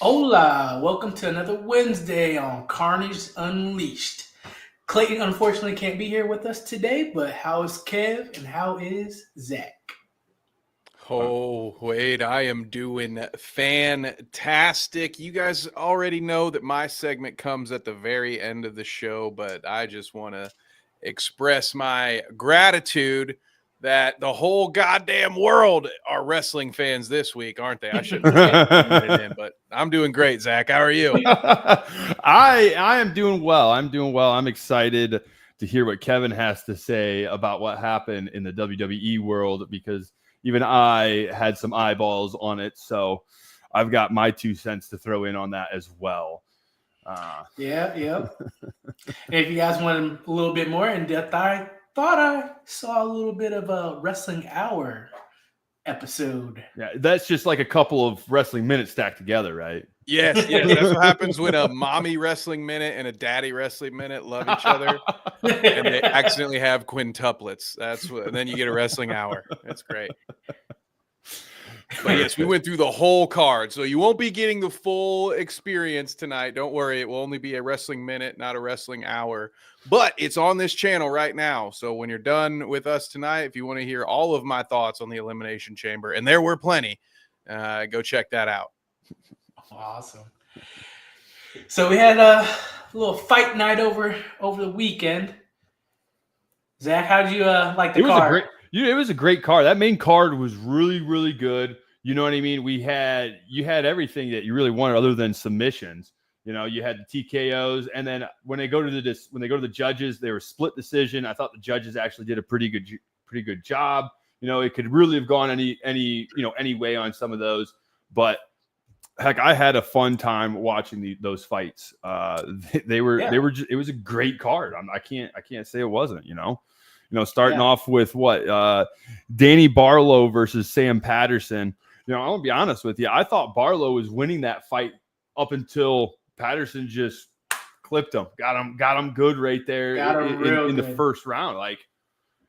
Hola, welcome to another Wednesday on Carnage Unleashed. Clayton unfortunately can't be here with us today, but how is Kev and how is Zach? Oh, Wade, I am doing fantastic. You guys already know that my segment comes at the very end of the show, but I just want to express my gratitude that the whole goddamn world are wrestling fans this week, aren't they? I shouldn't it in, but I'm doing great, Zach. How are you? I am doing well. I'm excited to hear what Kevin has to say about what happened in the WWE world because even I had some eyeballs on it. So I've got my 2 cents to throw in on that as well. Yeah. And if you guys want a little bit more in depth, I thought I saw a little bit of a Wrestling Hour episode. Yeah, that's just like a couple of wrestling minutes stacked together, right? Yes. That's what happens when a mommy wrestling minute and a daddy wrestling minute love each other. And they accidentally have quintuplets. That's what, and then you get a wrestling hour. That's great. But yes, we went through the whole card, so you won't be getting the full experience tonight. Don't worry, it will only be a wrestling minute, not a wrestling hour. But it's on this channel right now. So when you're done with us tonight, if you want to hear all of my thoughts on the Elimination Chamber, and there were plenty, go check that out. Awesome. So we had a little fight night over the weekend. Zach, how did you like the card? It was a great card. That main card was really, really good. You know what I mean? You had everything that you really wanted other than submissions. You know, you had the TKOs, and then when they go to the judges, they were split decision. I thought the judges actually did a pretty good job. You know, it could really have gone any way on some of those, but heck, I had a fun time watching those fights. It was a great card. I can't say it wasn't. Starting off with Danny Barlow versus Sam Patterson. I'm gonna be honest with you. I thought Barlow was winning that fight up until Patterson just clipped him, got him good right there in the first round. Like,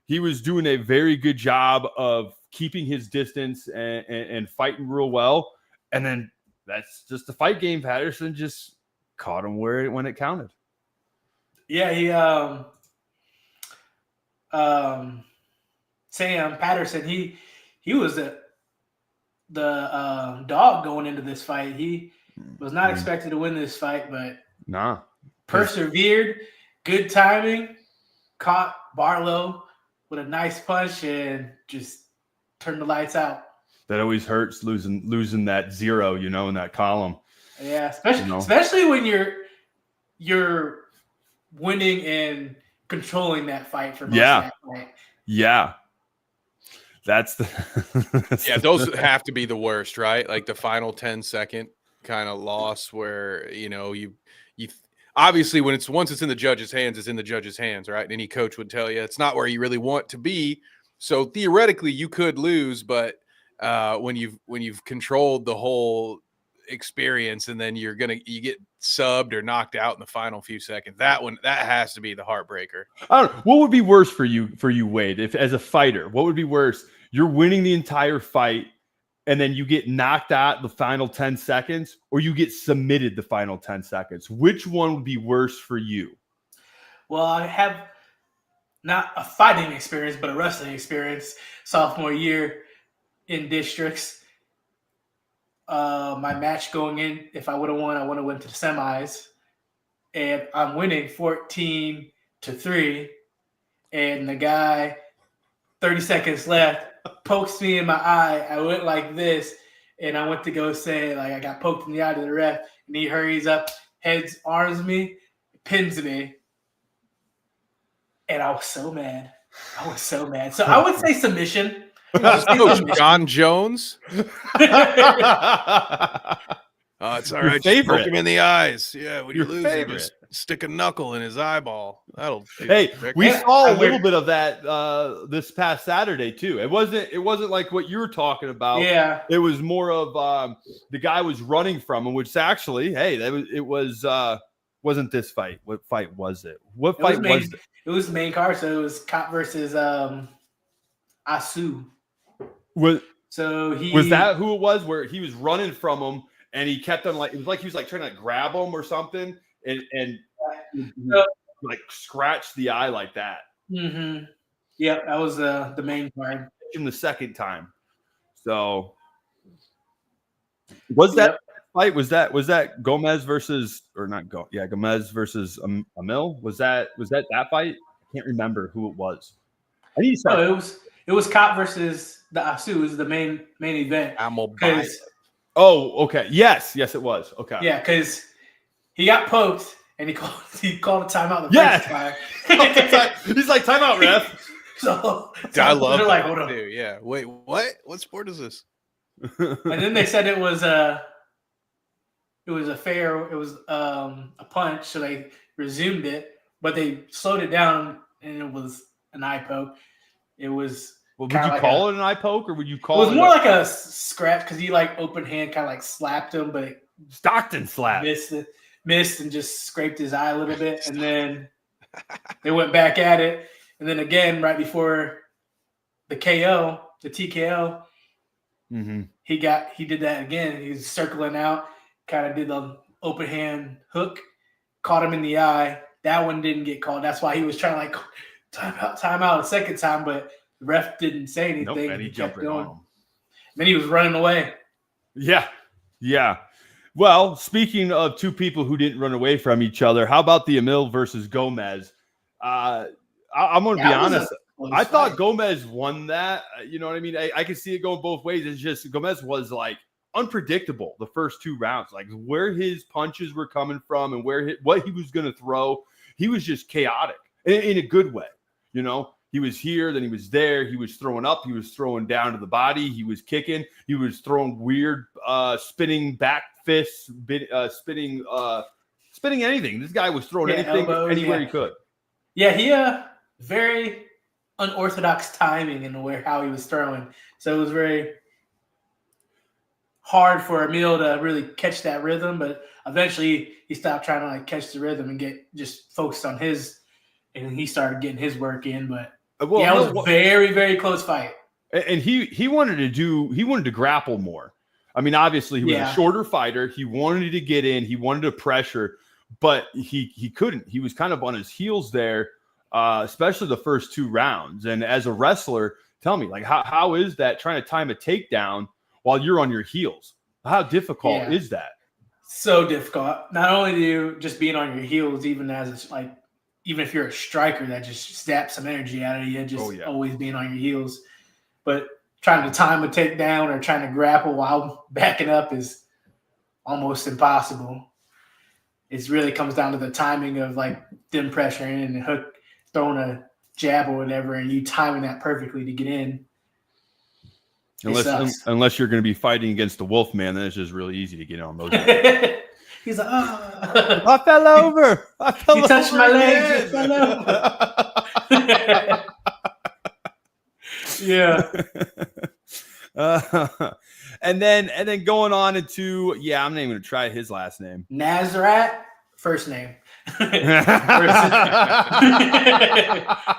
he was doing a very good job of keeping his distance and fighting real well. And then that's just the fight game. Patterson just caught him when it counted. Yeah, he Sam Patterson, he was the dog going into this fight. He was not expected to win this fight, but persevered, good timing, caught Barlow with a nice punch and just turned the lights out. That always hurts, losing that zero, in that column. Yeah, especially when you're winning and controlling that fight for most of that fight. Yeah. Those have to be the worst, right? Like the final 10-second kind of loss where, you obviously once it's in the judge's hands, it's in the judge's hands, right? Any coach would tell you it's not where you really want to be. So theoretically you could lose, but when you've controlled the whole experience and then you get subbed or knocked out in the final few seconds, that has to be the heartbreaker. I don't know. What would be worse for you, Wade, if as a fighter? What would be worse? You're winning the entire fight and then you get knocked out the final 10 seconds, or you get submitted the final 10 seconds. Which one would be worse for you? Well, I have not a fighting experience, but a wrestling experience. Sophomore year in districts. My match going in, if I would have won, I would have went to the semis. And I'm winning 14-3. And the guy, 30 seconds left, pokes me in my eye. I went like this, and I went to go say, like, I got poked in the eye to the ref. And he hurries up, arms me, pins me. And I was so mad. So I would say submission. John Jones. It's all right. Poke him in the eyes. Yeah, when you lose, just stick a knuckle in his eyeball. That'll. We saw a little bit of that this past Saturday too. It wasn't like what you were talking about. Yeah, it was more of the guy was running from him, which actually, wasn't this fight. What fight was it? What fight was it? It was the main card, so it was Kape versus Asu. Was that who it was? Where he was running from him, and he kept on like, it was like he was like trying to grab him or something, and like scratch the eye like that. Mm-hmm. Yeah, that was the main card. In the second time. So was that fight? Was that Gomez versus Gomez versus Amil? Was that fight? I can't remember who it was. I need to start. No, it was Kape versus the Asu. It was the main event. Almabayev. Oh, okay. Yes, it was. Okay. Yeah, because he got poked and he called a timeout the first time. He's like, timeout, ref. So I love that like, hold on. too. Yeah. Wait, what? What sport is this? And then they said it was a punch, so they resumed it, but they slowed it down and it was an eye poke. It was. Well, would you call it an eye poke, or would you call it? It was more like a scratch because he like open hand kind of like slapped him, but Stockton slapped, missed, and just scraped his eye a little bit, and then they went back at it, and then again right before the KO, the TKO, he did that again. He was circling out, kind of did the open hand hook, caught him in the eye. That one didn't get called. That's why he was trying to like time out a second time, but the ref didn't say anything. Nope, and he jumped on him. Then he was running away. Yeah. Well, speaking of two people who didn't run away from each other, how about the Amil versus Gomez? I'm going to be honest. I thought Gomez won that. You know what I mean? I could see it going both ways. It's just Gomez was like unpredictable the first two rounds, like where his punches were coming from and what he was going to throw. He was just chaotic in a good way. You know, he was here, then he was there. He was throwing up. He was throwing down to the body. He was kicking. He was throwing weird spinning back fists, spinning anything. This guy was throwing anything elbows, anywhere he could. Yeah, he very unorthodox timing in how he was throwing. So it was very hard for Amil to really catch that rhythm, but eventually he stopped trying to like catch the rhythm and get just focused on his, and he started getting his work in. But it was a very, very close fight. And he wanted to grapple more. I mean, obviously he was a shorter fighter. He wanted to get in, he wanted to pressure, but he couldn't. He was kind of on his heels there, especially the first two rounds. And as a wrestler, tell me, like, how is that trying to time a takedown while you're on your heels? How difficult is that? So difficult. Not only do you just being on your heels, even if you're a striker, that just zaps some energy out of you, just always being on your heels. But trying to time a takedown or trying to grapple while backing up is almost impossible. It really comes down to the timing of like them pressuring and hook, throwing a jab or whatever, and you timing that perfectly to get in. Unless you're going to be fighting against the Wolfman, then it's just really easy to get on those. He's like, I fell over. You touched my legs. I fell over. Yeah. And then going on into I'm not even going to try his last name. Nazrat, first name.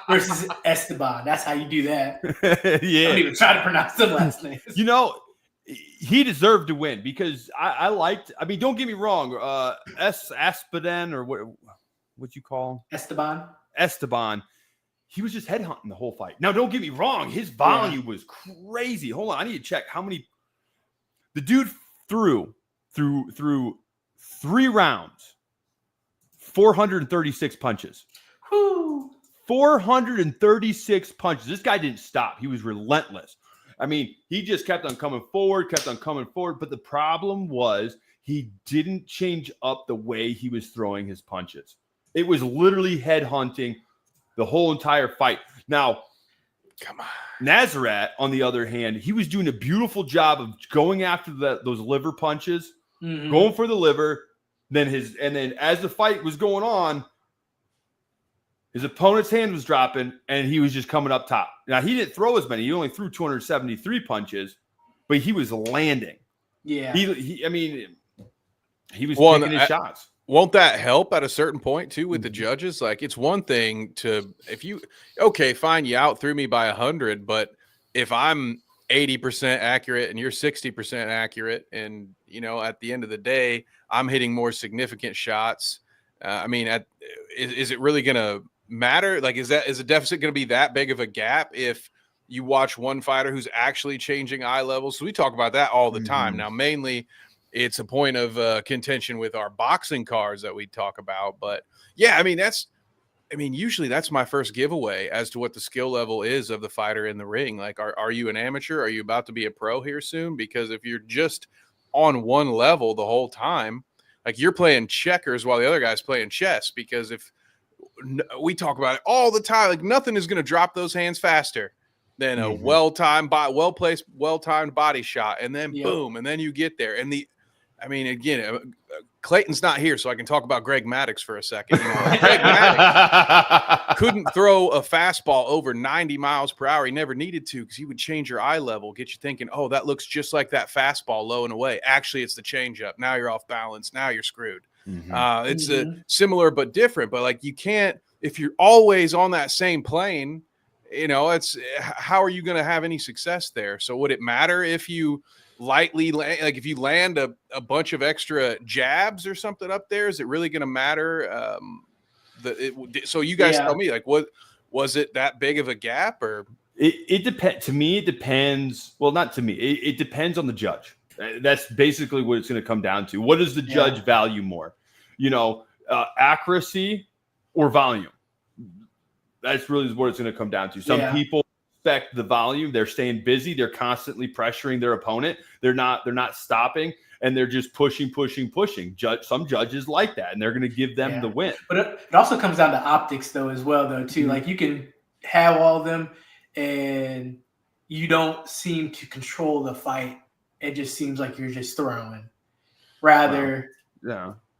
versus Esteban. That's how you do that. Don't even try to pronounce the last name. You know, he deserved to win because I liked. I mean, don't get me wrong. Espadin or what you call him? Esteban. He was just headhunting the whole fight. Now, don't get me wrong. His volume was crazy. Hold on, I need to check how many. The dude threw 3 rounds. 436 punches. Whew. 436 punches. This guy didn't stop. He was relentless. I mean, he just kept on coming forward. But the problem was he didn't change up the way he was throwing his punches. It was literally head hunting the whole entire fight. Now, come on. Nazrat, on the other hand, he was doing a beautiful job of going after those liver punches, going for the liver. Then as the fight was going on, his opponent's hand was dropping, and he was just coming up top. Now, he didn't throw as many. He only threw 273 punches, but he was landing. Yeah. He was taking his shots. Won't that help at a certain point, too, with the judges? like, it's one thing to – fine, you out threw me by 100, but if I'm 80% accurate and you're 60% accurate. And, at the end of the day, I'm hitting more significant shots. I mean, is it really going to matter? Like, is the deficit going to be that big of a gap if you watch one fighter who's actually changing eye levels? So we talk about that all the time. Now, mainly it's a point of contention with our boxing cards that we talk about. But yeah, I mean, usually that's my first giveaway as to what the skill level is of the fighter in the ring. Like, are you an amateur? Are you about to be a pro here soon? Because if you're just on one level the whole time, like you're playing checkers while the other guy's playing chess, because if we talk about it all the time, like nothing is going to drop those hands faster than a well-timed, well-placed, well-timed body shot. And then boom, and then you get there. And again, Clayton's not here, so I can talk about Greg Maddux for a second. Greg Maddux couldn't throw a fastball over 90 miles per hour. He never needed to, because he would change your eye level, get you thinking, oh, that looks just like that fastball low and away. Actually, it's the changeup. Now you're off balance. Now you're screwed. It's a similar but different. But like, you can't, if you're always on that same plane, it's how are you going to have any success there? So would it matter if you lightly land, like if you land a bunch of extra jabs or something up there? Is it really going to matter? So you guys tell me, like, what was it that big of a gap? Or it depends. To me, it depends. Well, not to me. It depends on the judge. That's basically what it's going to come down to. What does the judge value more? Accuracy or volume? That's really what it's going to come down to. Some people expect the volume. They're staying busy. They're constantly pressuring their opponent. They're not stopping, and they're just pushing. Some judges like that, and they're going to give them the win. But it also comes down to optics, though, as well, though, too. Like, you can have all of them, and you don't seem to control the fight. It just seems like you're just throwing. Rather,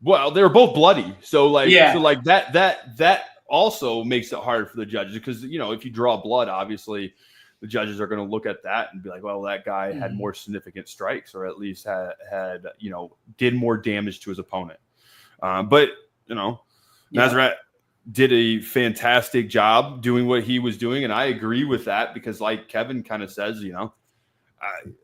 Well, they were both bloody, so that also makes it hard for the judges, because if you draw blood, obviously the judges are going to look at that and be like, well, that guy had more significant strikes, or at least had did more damage to his opponent. But Nasrat did a fantastic job doing what he was doing, and I agree with that, because like Kevin kind of says,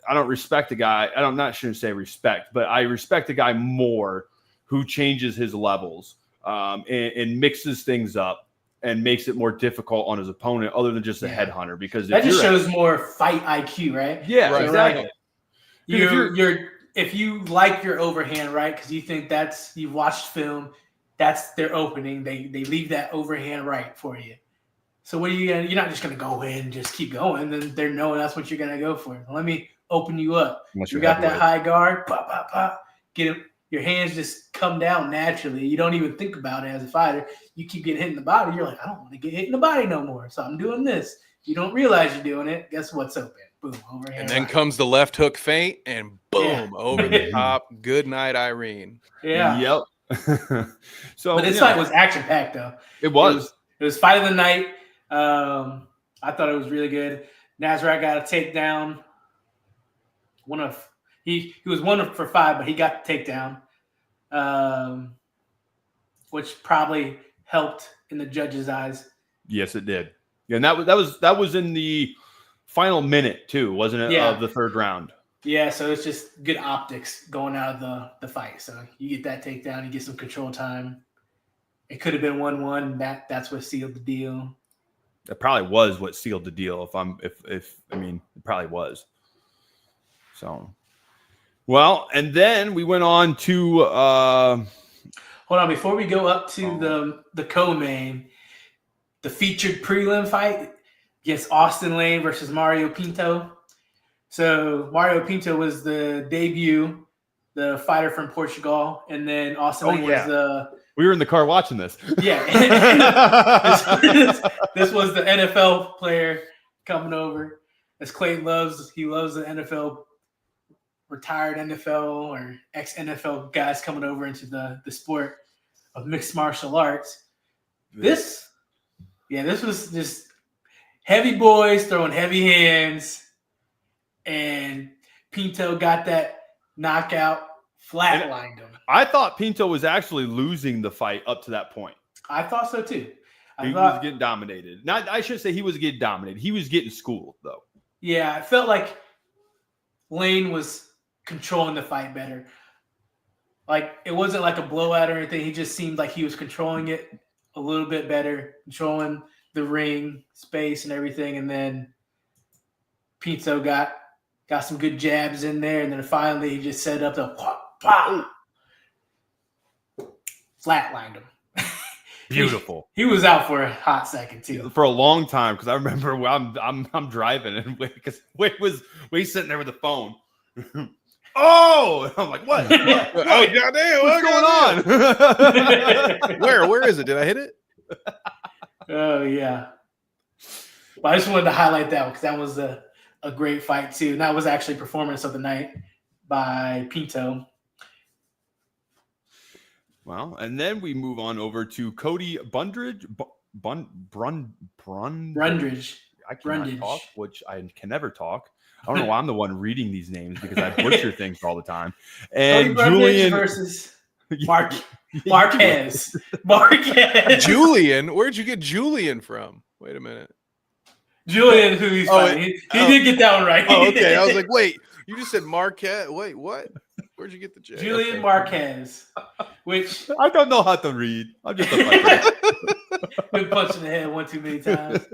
I don't respect the guy. Shouldn't say respect, but I respect the guy more who changes his levels and mixes things up and makes it more difficult on his opponent, other than just a headhunter. Because that just shows more fight IQ, right? Yeah, right. Exactly. Like, if you like your overhand, right? Because you think you've watched film, that's their opening. They leave that overhand right for you. So what are you gonna? You're not just gonna go in and just keep going. Then they're knowing that's what you're gonna go for. Let me open you up. You got that high guard, pop, pop, pop. Get it. Your hands just come down naturally. You don't even think about it as a fighter. You keep getting hit in the body. You're like, I don't want to get hit in the body no more. So I'm doing this. You don't realize you're doing it. Guess what's open? Boom, overhand. And then comes the left hook feint, and boom, over the top. Good night, Irene. Yeah. Yep. But this fight was action packed, though. It was fight of the night. I thought it was really good. Nasrat got a takedown. He was 1 for 5, but he got the takedown, which probably helped in the judge's eyes. Yes, it did. Yeah, and that was in the final minute too, wasn't it? Yeah. Of the third round. Yeah, so it's just good optics going out of the fight. So you get that takedown, you get some control time. It could have been 1-1. That's what sealed the deal. That probably was what sealed the deal. It probably was. So. Well, and then we went on to hold on, before we go up to the co-main, the featured prelim fight against Austin Lane versus Mario Pinto. So Mario Pinto was the debut, the fighter from Portugal, and then Austin Lane was the. We were in the car watching this. Yeah, this was the NFL player coming over. As Clayton loves the NFL. Retired NFL or ex-NFL guys coming over into the sport of mixed martial arts. This was just heavy boys throwing heavy hands, and Pinto got that knockout, flatlined him. I thought Pinto was actually losing the fight up to that point. I thought so too. He was getting dominated. I shouldn't say he was getting dominated. He was getting schooled, though. Yeah, I felt like Lane was controlling the fight better. Like, it wasn't like a blowout or anything. He just seemed like he was controlling it a little bit better, controlling the ring space and everything. And then Pinto got some good jabs in there. And then finally he just set up the flatlined him. Beautiful. He was out for a hot second too. For a long time, because I remember I'm driving and Wade's sitting there with the phone. Oh, I'm like, what? Oh, goddamn! What's going on? Where is it? Did I hit it? Oh yeah. But I just wanted to highlight that because that was a great fight too. And that was actually performance of the night by Pinto. Well, and then we move on over to Cody Brundage. Brundage. I cannot talk, which I can never talk. I don't know why I'm the one reading these names because I butcher things all the time. And Julian versus Marquez. Julian? Where'd you get Julian from? Wait a minute. Julian, who he's fighting. He did get that one right. Oh, okay. I was like, wait, you just said Marquez. Wait, what? Where'd you get the J? Julian Marquez, which I don't know how to read. I'm just a fighter. been punched in the head one too many times.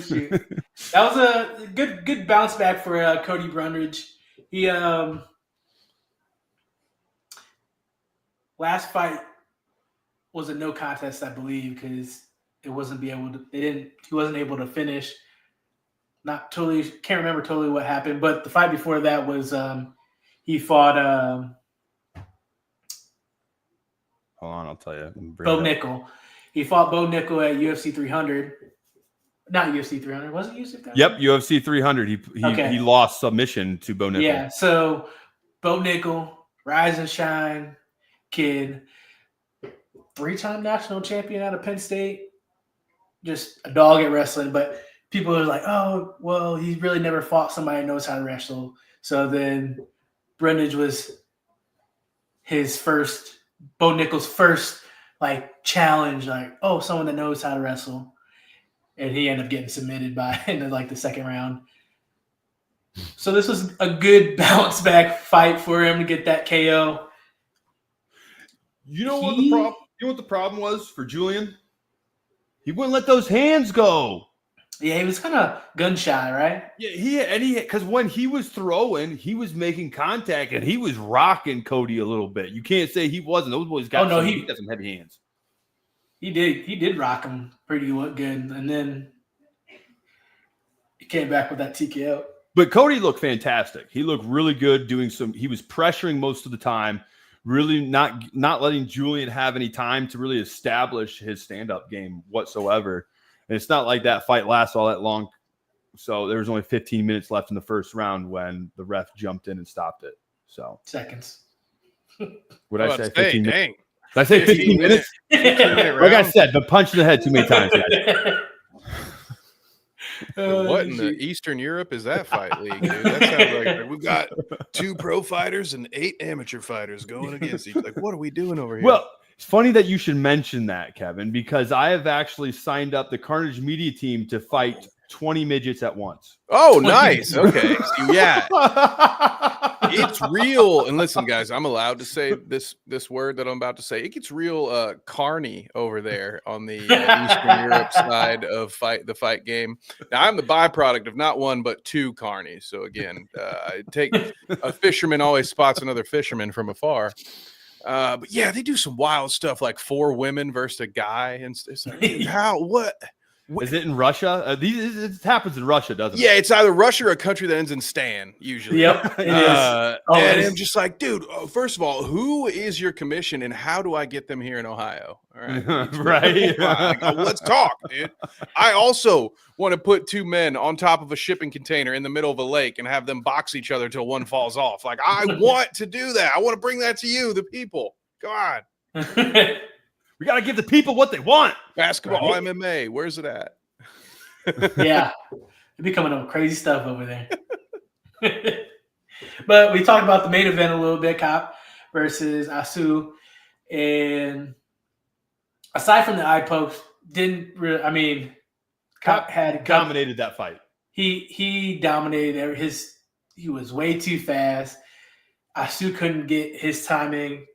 Shoot. That was a good bounce back for Cody Brundage. He last fight was a no contest, I believe, because he wasn't able to finish. Not totally, can't remember totally what happened, but the fight before that was he fought hold on, I'll tell you. Bo Nickel. He fought Bo Nickel at UFC 300. Not UFC 300. Was it UFC 300? Yep, UFC 300. He lost submission to Bo Nickel. Yeah, so Bo Nickel, rise and shine kid, 3-time national champion out of Penn State, just a dog at wrestling. But people are like, oh, well, he really never fought somebody who knows how to wrestle. So then Brundage was Bo Nickel's first like challenge, like, oh, someone that knows how to wrestle. And he ended up getting submitted in like the second round. So this was a good bounce back fight for him to get that KO. You know what the problem was for Julian? He wouldn't let those hands go. Yeah, he was kind of gun shy, right? Yeah, because when he was throwing, he was making contact and he was rocking Cody a little bit. You can't say he wasn't. Those boys got he got some heavy hands. He did rock him pretty good, and then he came back with that TKO. But Cody looked fantastic. He looked really good he was pressuring most of the time, really not letting Julian have any time to really establish his stand-up game whatsoever. And it's not like that fight lasts all that long. So there was only 15 minutes left in the first round when the ref jumped in and stopped it. So seconds. What I say? 15 minutes. Dang. Did I say 15 minutes? Like I said, but punched in the head too many times. What in the Eastern Europe is that fight league, dude? That sounds like we've got 2 pro fighters and 8 amateur fighters going against each other. Like, what are we doing over here? Well, it's funny that you should mention that, Kevin, because I have actually signed up the Carnage Media team to fight 20 midgets at once. Oh, nice. Okay. So, yeah. It's real. And listen, guys, I'm allowed to say this word that I'm about to say. It gets real carny over there on the Eastern Europe side of the fight game. Now, I'm the byproduct of not 1 but 2 carnies. So again, I take a fisherman always spots another fisherman from afar. But yeah, they do some wild stuff like 4 women versus a guy, and it's like, what? Is it in Russia? It happens in Russia, doesn't it? Yeah, it's either Russia or a country that ends in Stan, usually. Yep, it is. And I'm just like, dude, first of all, who is your commission and how do I get them here in Ohio? All right. Right. Let's talk, dude. I also want to put 2 men on top of a shipping container in the middle of a lake and have them box each other till one falls off. Like, I want to do that. I want to bring that to you, the people. God. We got to give the people what they want. Basketball, right? MMA, where's it at? Yeah. They're becoming up crazy stuff over there. But we talked about the main event a little bit, Kape versus Asu. And aside from the eye poke, Kape had dominated that fight. he dominated he was way too fast. Asu couldn't get his timing.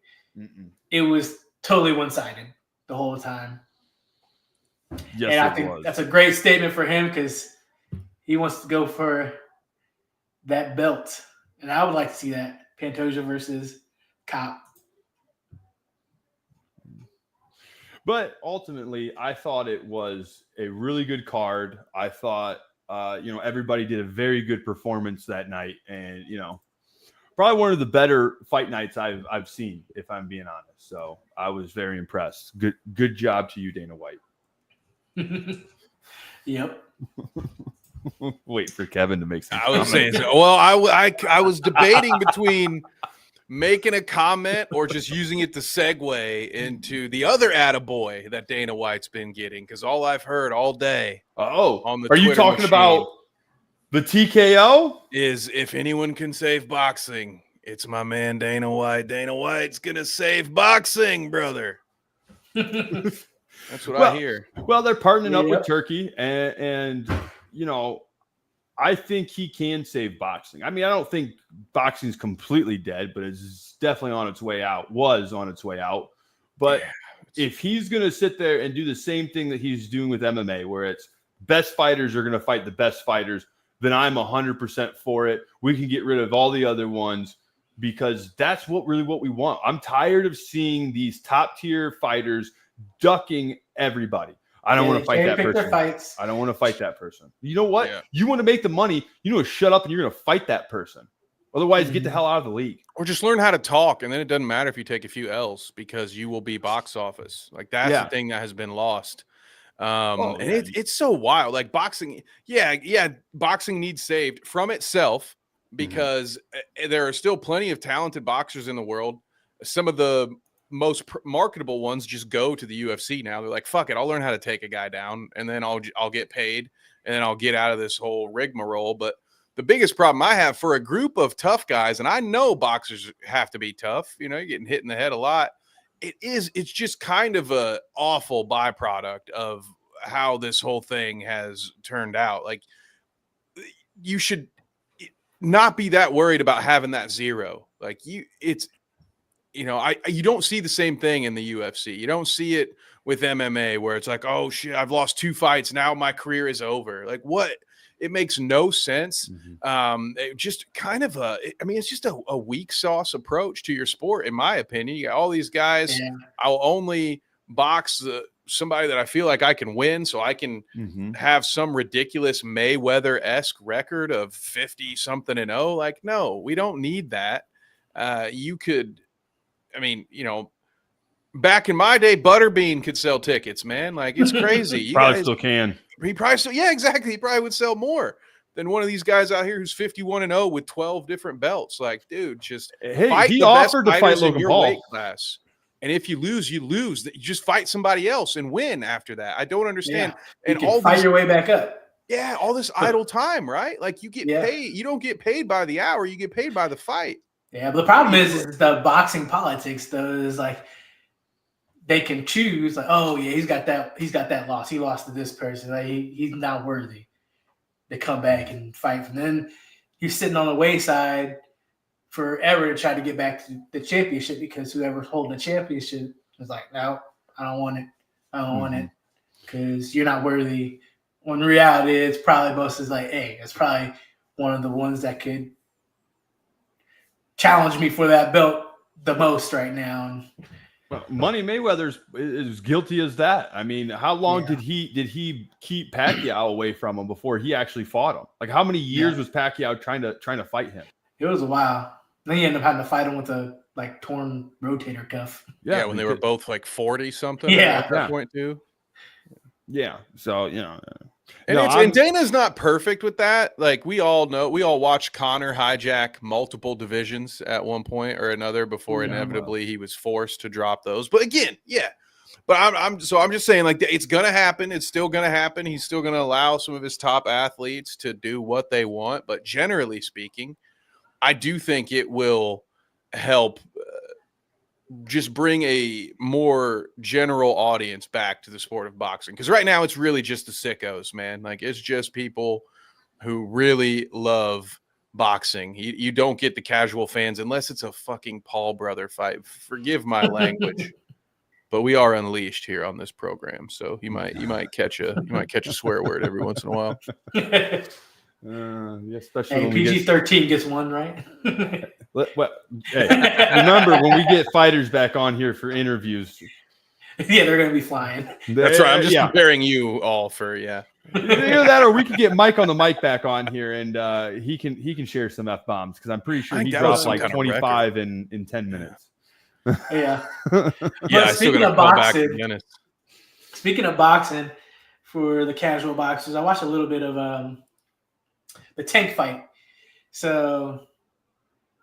It was totally one-sided the whole time. Yes, and I think that's a great statement for him because he wants to go for that belt. And I would like to see that. Pantoja versus Kape. But ultimately, I thought it was a really good card. I thought, everybody did a very good performance that night. And, probably one of the better fight nights I've seen, if I'm being honest. So I was very impressed. Good job to you, Dana White. Yep. Wait for Kevin to make some I was saying, well, I was debating between making a comment or just using it to segue into the other attaboy that Dana White's been getting, because all I've heard all day on the Twitter you talking machine about the TKO? Is if anyone can save boxing, it's my man Dana White. Dana White's gonna save boxing, brother. That's what I hear. Well, they're partnering up with Turkey, and I think he can save boxing. I mean, I don't think boxing's completely dead, but it's definitely on its way out. Was on its way out. But if he's going to sit there and do the same thing that he's doing with MMA, where it's best fighters are going to fight the best fighters, then I'm 100% for it. We can get rid of all the other ones because that's what we want. I'm tired of seeing these top tier fighters ducking everybody. I don't want to fight that person. I don't want to fight that person. You know what? Yeah. You want to make the money. Shut up and you're going to fight that person. Otherwise, get the hell out of the league. Or just learn how to talk, and then it doesn't matter if you take a few L's because you will be box office. Like that's the thing that has been lost. It's so wild. Like boxing, boxing needs saved from itself because there are still plenty of talented boxers in the world. Some of the most marketable ones just go to the UFC now. They're like, fuck it, I'll learn how to take a guy down, and then I'll get paid, and then I'll get out of this whole rigmarole. But the biggest problem I have for a group of tough guys, and I know boxers have to be tough, you're getting hit in the head a lot. It's just kind of a awful byproduct of how this whole thing has turned out. Like, you should not be that worried about having that zero. Like you don't see the same thing in the UFC. You don't see it with MMA where it's like, oh shit, I've lost 2 fights. Now my career is over. Like what? It makes no sense. It just kind of it's just a weak sauce approach to your sport, in my opinion. You got all these guys. Yeah. I'll only box somebody that I feel like I can win, so I can have some ridiculous Mayweather-esque record of 50-something-0. Like, no, we don't need that. You could. Back in my day, Butterbean could sell tickets, man. Like, it's crazy. Still can. He probably still, exactly. He probably would sell more than one of these guys out here who's 51-0 with 12 different belts. Like, dude, just fight. He offered to fight Logan Paul. Weight class. And if you lose, you lose. You just fight somebody else and win after that. I don't understand. Yeah. And fight your way back up. Yeah, all this idle time, right? Like, you get paid. You don't get paid by the hour. You get paid by the fight. Yeah, but the problem is the boxing politics, though, is like they can choose, like, oh yeah, he's got that loss. He lost to this person. Like he's not worthy to come back and fight. And then he's sitting on the wayside forever to try to get back to the championship because whoever's holding the championship is like, no, I don't want it. I don't want it because you're not worthy. When reality is probably most is like, hey, it's probably one of the ones that could challenge me for that belt the most right now. Well, Money Mayweather's is guilty as that. I mean, how long did he keep Pacquiao away from him before he actually fought him? Like, how many years was Pacquiao trying to fight him? It was a while. Then he ended up having to fight him with a torn rotator cuff. Yeah, when they were both like 40 something. Yeah, at that point too. Yeah, so and Dana's not perfect with that. Like, we all know, we all watched Conor hijack multiple divisions at one point or another before inevitably he was forced to drop those. But again, but I'm just saying, like, it's gonna happen. It's still gonna happen. He's still gonna allow some of his top athletes to do what they want. But generally speaking, I do think it will help just bring a more general audience back to the sport of boxing. Because right now it's really just the sickos, man. Like, it's just people who really love boxing. You don't get the casual fans unless it's a fucking Paul brother fight. Forgive my language, but we are unleashed here on this program, so you might catch a swear word every once in a while. Yeah, especially hey, when PG-13 gets one, right? Hey, remember when we get fighters back on here for interviews? Yeah, they're going to be flying. That's right. I'm just preparing you all for Either that, or we could get Mike on the mic back on here, and he can share some F bombs because I'm pretty sure he dropped like 25 in 10 minutes. Yeah. Yeah. Speaking of boxing, for the casual boxers, I watched a little bit of the Tank fight. So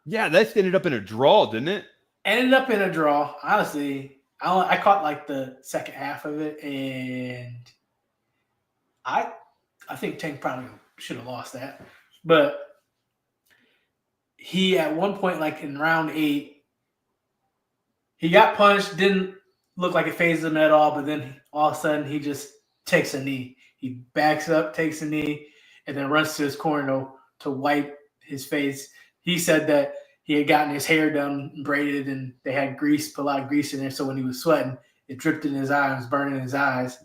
yeah, that ended up in a draw, didn't it? Ended up in a draw. Honestly, I caught like the second half of it, and I think Tank probably should have lost that. But he at one point, like in round 8, he got punched, didn't look like it fazed him at all, but then all of a sudden he just takes a knee. He backs up, takes a knee, and then runs to his corner to wipe his face. He said that he had gotten his hair done, braided, and they had put a lot of grease in there, so when he was sweating, it dripped in his eyes, burning his eyes.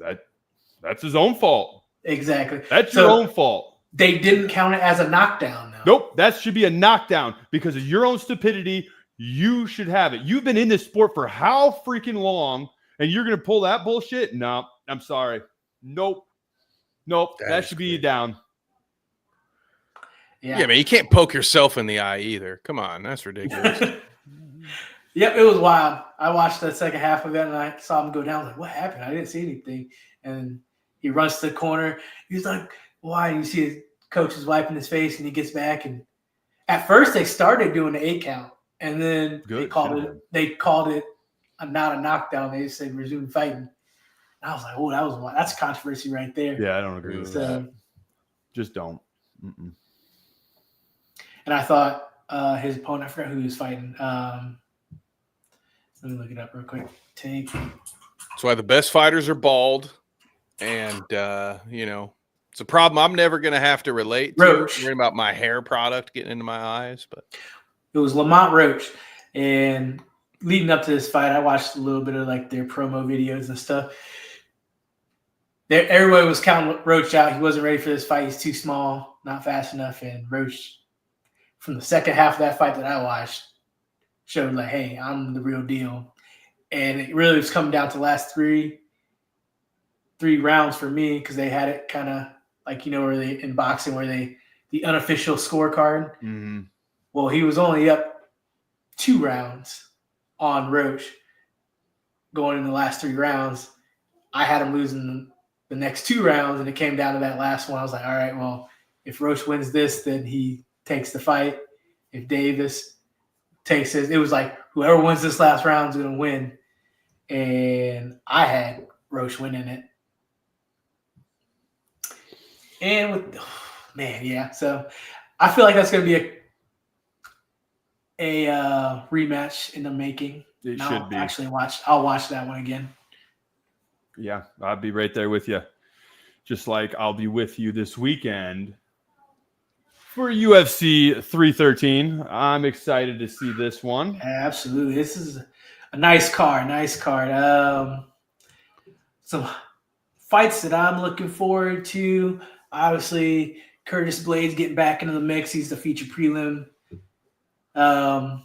That's his own fault. Exactly. That's your own fault. They didn't count it as a knockdown, though. Nope, that should be a knockdown because of your own stupidity. You should have it. You've been in this sport for how freaking long, and you're going to pull that bullshit? No, I'm sorry. Nope. That should be down. Yeah, man, you can't poke yourself in the eye either. Come on, that's ridiculous. Yep, it was wild. I watched the second half of it, and I saw him go down. I was like, what happened? I didn't see anything. And he runs to the corner. He's like, why? And you see his coach is wiping his face, and he gets back. And at first, they started doing the 8 count. And then they called it not a knockdown. They just said resume fighting. And I was like, oh, that's controversy right there. Yeah, I don't agree with that. Just don't. Mm-mm. And I thought his opponent, I forgot who he was fighting. Let me look it up real quick. Tank. That's why the best fighters are bald. And, it's a problem I'm never going to have to relate to. Roach. Worrying about my hair product getting into my eyes, but it was Lamont Roach. And leading up to this fight, I watched a little bit of like their promo videos and stuff. Everybody was counting Roach out. He wasn't ready for this fight. He's too small, not fast enough. And Roach, from the second half of that fight that I watched, showed like, hey, I'm the real deal. And it really was coming down to the last three rounds for me because they had it kind of like, where they in boxing where the unofficial scorecard. Mm-hmm. Well, he was only up 2 rounds on Roach going in the last 3 rounds. I had him losing the next 2 rounds, and it came down to that last one. I was like, all right, well, if Roach wins this, then he takes the fight. If Davis takes it, it was like whoever wins this last round is going to win. And I had Roach winning it. And so I feel like that's going to be a rematch in the making. It should be. I'll watch that one again. Yeah, I'll be right there with you. Just like I'll be with you this weekend for UFC 313. I'm excited to see this one. Absolutely. This is a nice card. Some fights that I'm looking forward to. Obviously, Curtis Blades getting back into the mix. He's the feature prelim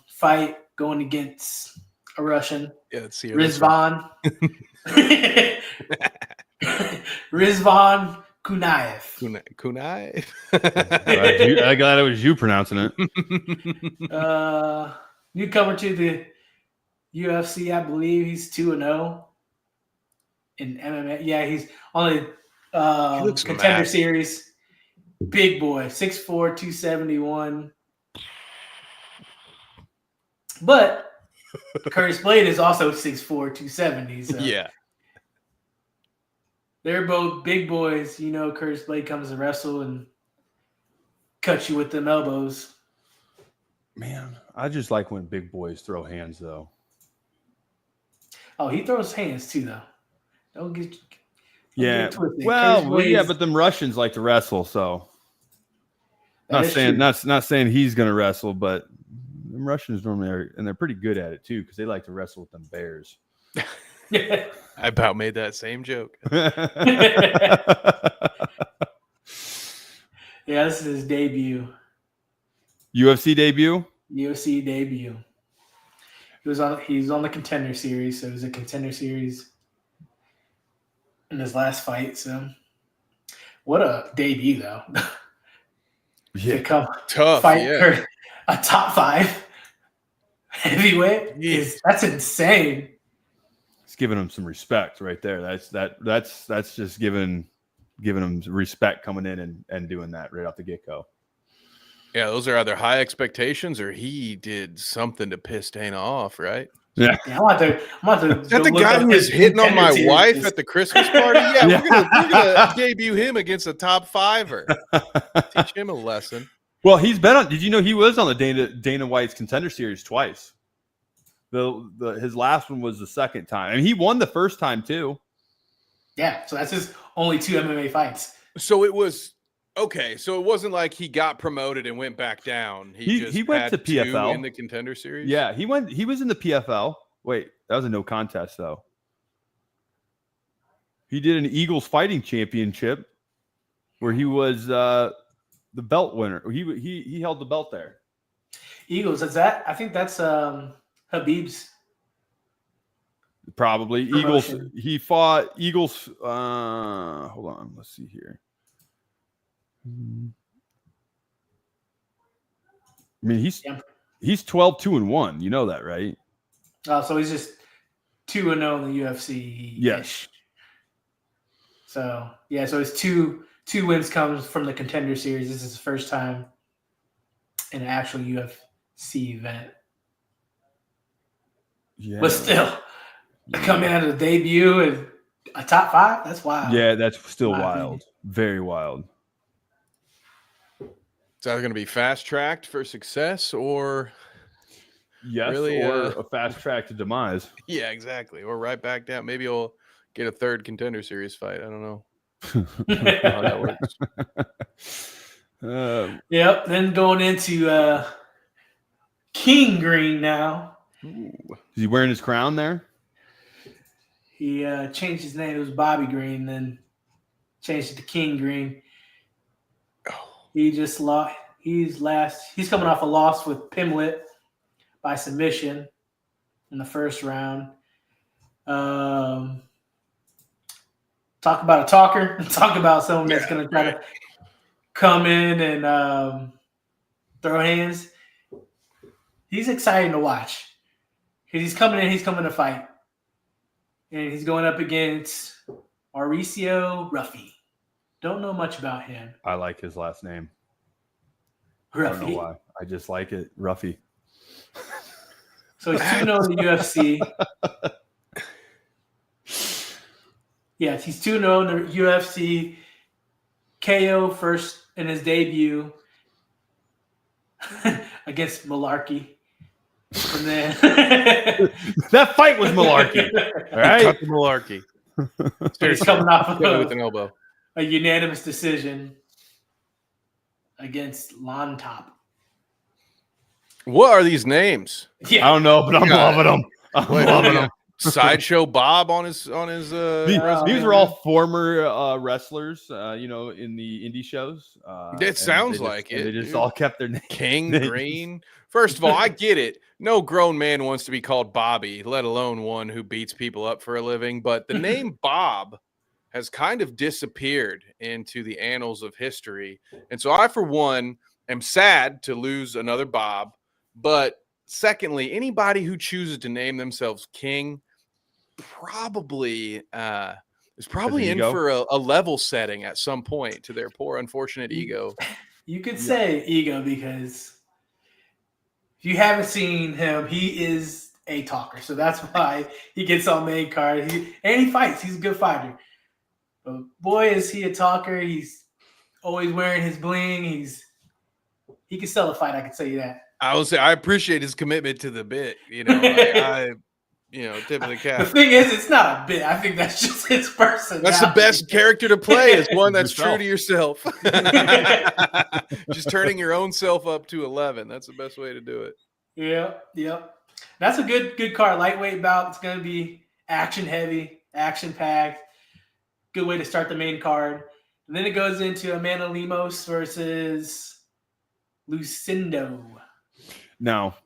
fight going against a Russian. Yeah, let's see. Rizvan. Rizvan Kunaev. Kunaev. I'm glad it was you pronouncing it. Newcomer to the UFC, I believe he's 2-0 in MMA. Yeah, he's on the Contender Series. Big boy, 6'4", 271. But Curtis Blade is also 6'4", 270. So yeah. They're both big boys. Curtis Blade comes to wrestle and cuts you with them elbows. Man, I just like when big boys throw hands, though. Oh, he throws hands too, though. Don't get yeah. twisted. Well, yeah, but them Russians like to wrestle, so. Not saying he's going to wrestle, but them Russians normally are, and they're pretty good at it too because they like to wrestle with them bears. I about made that same joke. Yeah, this is his debut. UFC debut? UFC debut. He's on the Contender Series, so it was a Contender Series in his last fight. So, what a debut, though. Yeah, to come tough. Fight Yeah. for a top 5 heavyweight that's insane. It's giving him some respect right there. That's just giving him respect coming in and doing that right off the get-go. Yeah, those are either high expectations or he did something to piss Dana off, right? Yeah. I'm about to Is that the guy who was hitting on my wife at the Christmas party? Yeah, we're gonna debut him against a top 5er. Teach him a lesson. Well, he's been on. Did you know he was on the Dana White's Contender Series twice? His last one was the second time, and he won the first time too. Yeah, so that's his only 2 MMA fights. So it was okay. So it wasn't like he got promoted and went back down. He went to PFL in the Contender Series. Yeah, he was in the PFL. Wait, that was a no contest though. He did an Eagles Fighting Championship where he was the belt winner. He held the belt there. Eagles, is that? I think that's Habib's. Probably promotion. Eagles. He fought Eagles. Hold on, let's see here. I mean, he's 12-2-1. You know that, right? Oh, so he's just 2-0 in the UFC. Yes. So yeah, so his two wins comes from the Contender Series. This is his first time in an actual UFC event. Yeah. But still, coming out of the debut and a top 5, that's wild. Yeah, that's still wild. Very wild. Is that going to be fast tracked for success or really, or a fast track to demise? Yeah, exactly. Or right back down. Maybe he'll get a 3rd Contender Series fight. I don't know how that works. Yep. Then going into King Green now. Ooh. Is he wearing his crown there? He changed his name. It was Bobby Green, then changed it to King Green. He just lost. He's coming off a loss with Pimlet by submission in the first round. Talk about a talker. Talk about someone that's going to try to come in and throw hands. He's exciting to watch because he's coming in. He's coming to fight, and he's going up against Mauricio Ruffy. Don't know much about him. I like his last name. Ruffy. I don't know why. I just like it. Ruffy. So he's 2-0 in the UFC. Yes, he's 2-0 in the UFC. KO first in his debut against Malarkey. And then that fight was malarkey. All right. Cut the malarkey. He's coming off with an elbow. A unanimous decision against Lontop. What are these names? Yeah. I don't know, but I'm loving them. I'm loving them. Sideshow Bob on his these are all former wrestlers, in the indie shows. It sounds like it. They just all kept their names. King Green. First of all, I get it. No grown man wants to be called Bobby, let alone one who beats people up for a living. But the name Bob has kind of disappeared into the annals of history. And so I, for one, am sad to lose another Bob. But secondly, anybody who chooses to name themselves King is probably in for a level setting at some point to their poor, unfortunate ego. You could say ego because if you haven't seen him, he is a talker. So that's why he gets on main card. He fights. He's a good fighter. But boy, is he a talker. He's always wearing his bling. He can sell a fight, I can tell you that. I will say I appreciate his commitment to the bit. tip of the The cap. thing is, it's not a bit. I think that's just his person. That's the best character to play is one that's true to yourself. Just turning your own self up to 11. That's the best way to do it. Yep. That's a good card. Lightweight bout. It's going to be action heavy, action packed. Good way to start the main card. And then it goes into Amanda Lemos versus Lucindo. Now,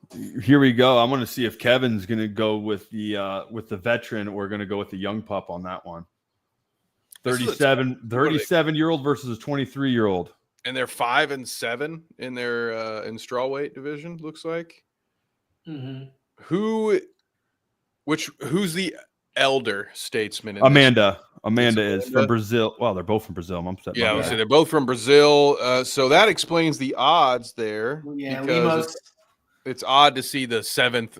here we go. I want to see if Kevin's going to go with the veteran or going to go with the young pup on that one. 37-year-old versus a 23-year-old. And they're 5-7 in their in strawweight division. Looks like. Mm-hmm. Who's the elder statesman? Amanda is from Brazil. Well, they're both from Brazil. I'm upset. Yeah, so they're both from Brazil. So that explains the odds there. Yeah, because it's odd to see the seventh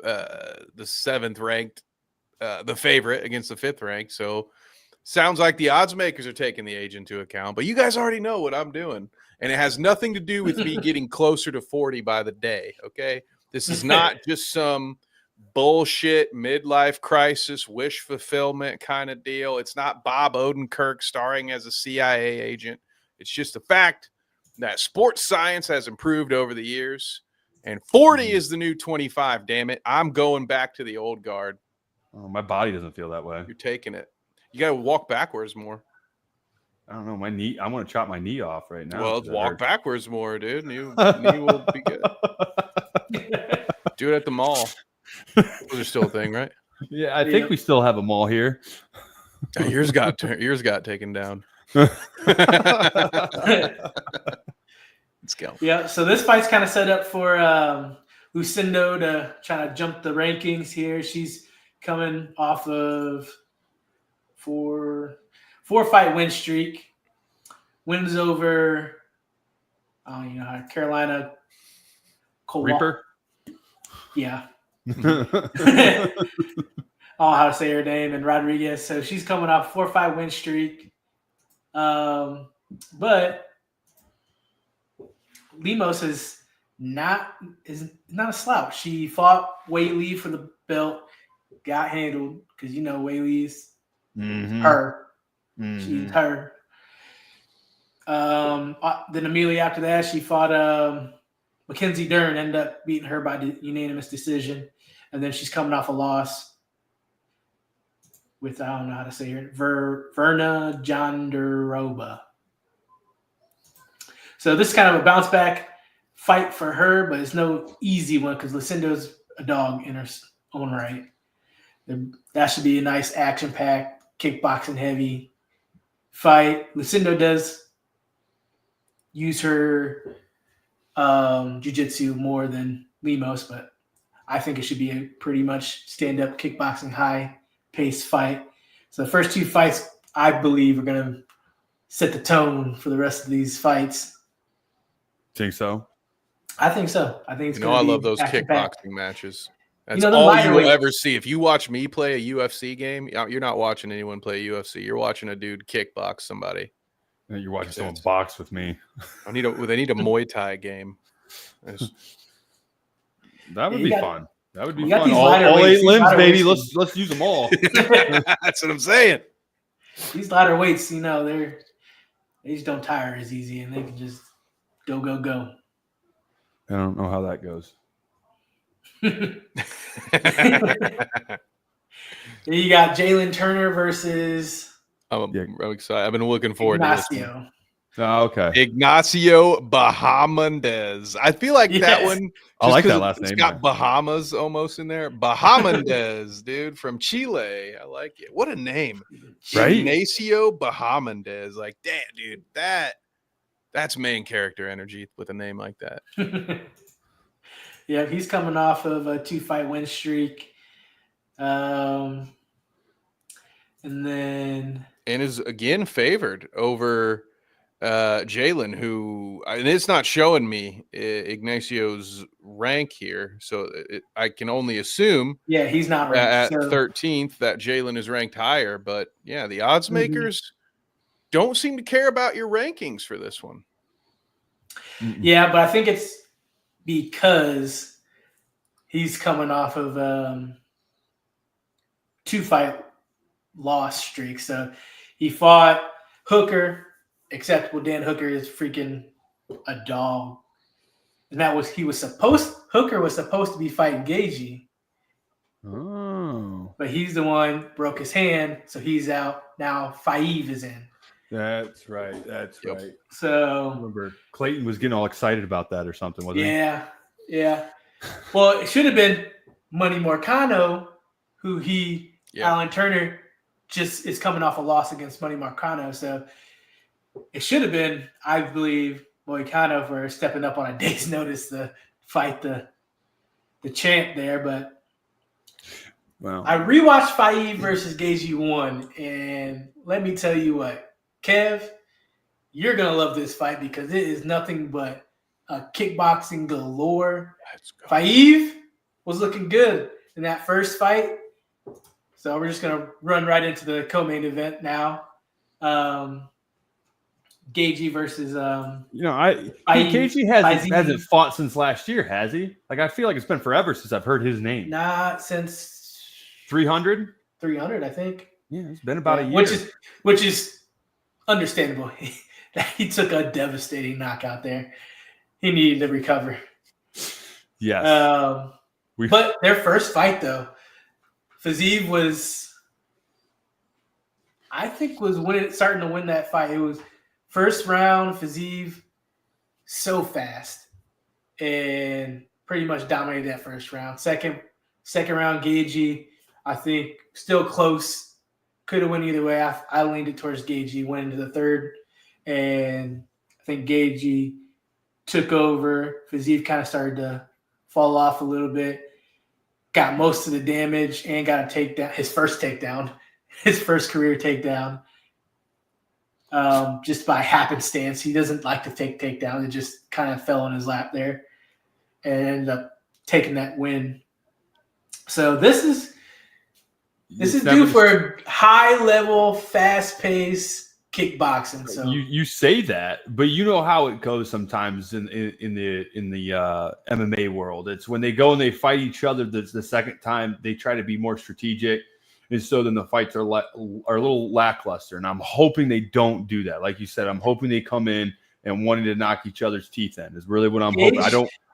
ranked, the favorite against the 5th ranked. So sounds like the odds makers are taking the age into account. But you guys already know what I'm doing, and it has nothing to do with me getting closer to 40 by the day. Okay, this is not just some bullshit midlife crisis wish fulfillment kind of deal. It's not Bob Odenkirk starring as a CIA agent. It's just the fact that sports science has improved over the years, and 40 is the new 25. Damn it, I'm going back to the old guard. Oh, my body doesn't feel that way. You're taking it. You got to walk backwards more. I don't know, my knee. I want to chop my knee off right now. Well, walk backwards more, dude. Knee will be good. Do it at the mall. Those are still a thing, right? Yeah, I think we still have a mall here. Yours got taken down. Let's go. Yeah, so this fight's kind of set up for Lucindo to try to jump the rankings here. She's coming off of four-fight win streak. Wins over Carolina Reaper. Yeah. I don't know how to say her name, and Rodriguez. So she's coming off 4-5 win streak. But Lemos is not a slouch. She fought Weili for the belt, got handled because Weili's her. Mm-hmm. She's her. Then immediately after that, she fought Mackenzie Dern, ended up beating her by unanimous decision. And then she's coming off a loss with, I don't know how to say her, Verna Jandaroba. So this is kind of a bounce back fight for her, but it's no easy one because Lucindo's a dog in her own right. That should be a nice action-packed, kickboxing heavy fight. Lucindo does use her jiu-jitsu more than Lemos, but I think it should be a pretty much stand-up kickboxing high-paced fight. So the first 2 fights, I believe, are going to set the tone for the rest of these fights. Think so? I think so. I think it's I love those kickboxing matches. That's the all you will ever see. If you watch me play a UFC game, you're not watching anyone play UFC. You're watching a dude kickbox somebody. You're watching someone box with me. They need a Muay Thai game. That would be fun. That would be fun. All 8 limbs, baby. Let's use them all. That's what I'm saying. These lighter weights, they just don't tire as easy, and they can just go. I don't know how that goes. Then you got Jalen Turner versus I'm excited. I've been looking forward to this. Oh, okay. Ignacio Bahamondes. I feel like that one. I like that last name. It's got Bahamas almost in there. Bahamondes, dude, from Chile. I like it. What a name. Right? Ignacio Bahamondes. Like, damn, dude, that's main character energy with a name like that. Yeah, he's coming off of a 2-fight win streak. And is again favored over Jalen, who, and it's not showing me Ignacio's rank here, so I can only assume he's not ranked at 13th that Jalen is ranked higher. But yeah, the odds makers don't seem to care about your rankings for this one. Yeah, but I think it's because he's coming off of 2-fight loss streak. So he fought Hooker. Acceptable. Dan Hooker is freaking a dog. And Hooker was supposed to be fighting Gagey. Oh. But he's the one broke his hand, so he's out. Now Faiv is in. That's right. That's right. So I remember Clayton was getting all excited about that or something, wasn't he? Yeah. Well, it should have been Money Marcano, who Alan Turner just is coming off a loss against Money Marcano. So it should have been, I believe, Moicano for stepping up on a day's notice to fight the champ there. But I rewatched Faiv versus Gagey 1, and let me tell you what, Kev, you're going to love this fight because it is nothing but kickboxing galore. Faiv was looking good in that first fight. So we're just going to run right into the co-main event now. Gagey versus Gagey hasn't fought since last year, has he? Like, I feel like it's been forever since I've heard his name. Not since 300, I think. Yeah, it's been about a year. Which is understandable. He took a devastating knockout there. He needed to recover. Yes. But their first fight, though, Faiv was starting to win that fight. It was first round, Faiv so fast and pretty much dominated that first round. Second round, Gagey, I think still close. Could have went either way. I leaned it towards Gagey. Went into the third, and I think Gagey took over. Faiv kind of started to fall off a little bit. Got most of the damage and got a takedown. His first takedown. His first career takedown. Just by happenstance. He doesn't like to take takedowns. It just kind of fell in his lap there and ended up taking that win. So this is due for high level, fast paced kickboxing. So you say that, but you know how it goes sometimes in the MMA world. It's when they go and they fight each other the second time, they try to be more strategic. And so then the fights are a little lackluster. And I'm hoping they don't do that. Like you said, I'm hoping they come in and wanting to knock each other's teeth in is really what I'm hoping.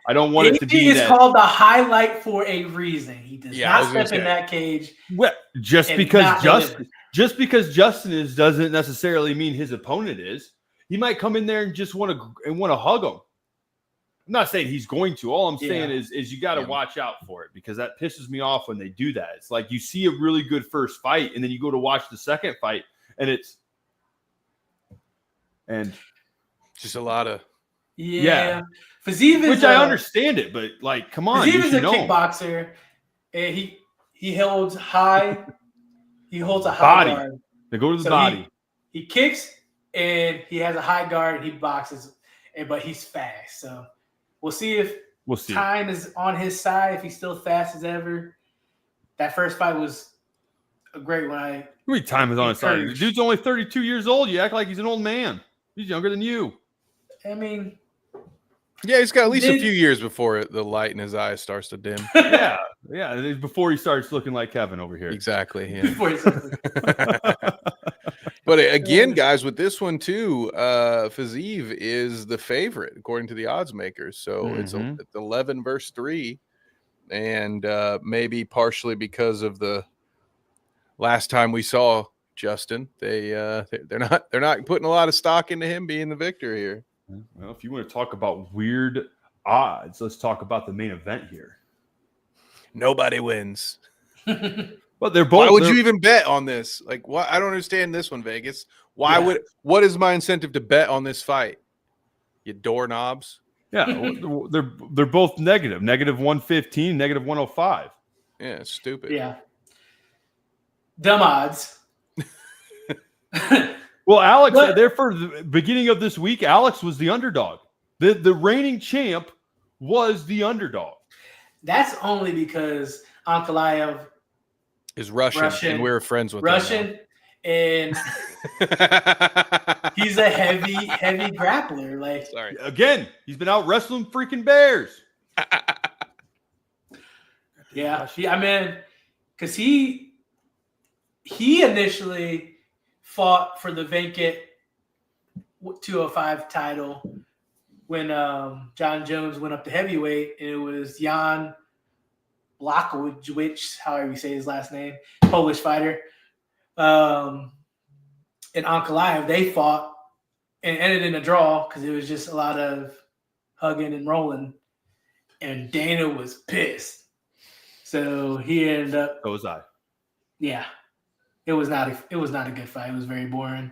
I don't want it to be that. It's called the highlight for a reason. He does not step in that cage. Well, just because Justin is doesn't necessarily mean his opponent is. He might come in there and just want to hug him. I'm not saying he's going to. All I'm saying is you got to watch out for it because that pisses me off when they do that. It's like you see a really good first fight and then you go to watch the second fight and it's just a lot of Faiv is, which I understand it, but like, come on. Faiv is a kickboxer, and he holds high. He holds a high body. guard. They go to the body. He kicks, and he has a high guard, and he boxes, but he's fast. So we'll see if time is on his side. If he's still fast as ever. That first fight was a great one. How many time is on his side? The dude's only 32 years old. You act like he's an old man. He's younger than you. I mean. Yeah, he's got at least a few years before the light in his eyes starts to dim. Yeah. Before he starts looking like Kevin over here. Exactly. Yeah. But again, guys, with this one too, Faiv is the favorite according to the odds makers. So it's 11 versus 3, and maybe partially because of the last time we saw Justin, they're not putting a lot of stock into him being the victor here. Well, if you want to talk about weird odds, let's talk about the main event here. Nobody wins. But they're both. Why would you even bet on this? Like, what? I don't understand this one, Vegas. What is my incentive to bet on this fight? You doorknobs. Yeah, they're both negative 115, negative 105. Yeah, it's stupid. Yeah, dumb odds. Well, Alex, there for the beginning of this week, Alex was the underdog. The reigning champ was the underdog. That's only because Ankalaev is Russian, and we're friends with Russian, and he's a heavy grappler. Like, sorry, again, he's been out wrestling freaking bears. Yeah, I mean, because he he initially fought for the vacant 205 title when John Jones went up to heavyweight, and it was Jan Blachowicz, however you say his last name, Polish fighter, and Ankalaev. They fought and ended in a draw because it was just a lot of hugging and rolling, and Dana was pissed. So he ended up. So was I. Yeah, it was not a good fight. It was very boring.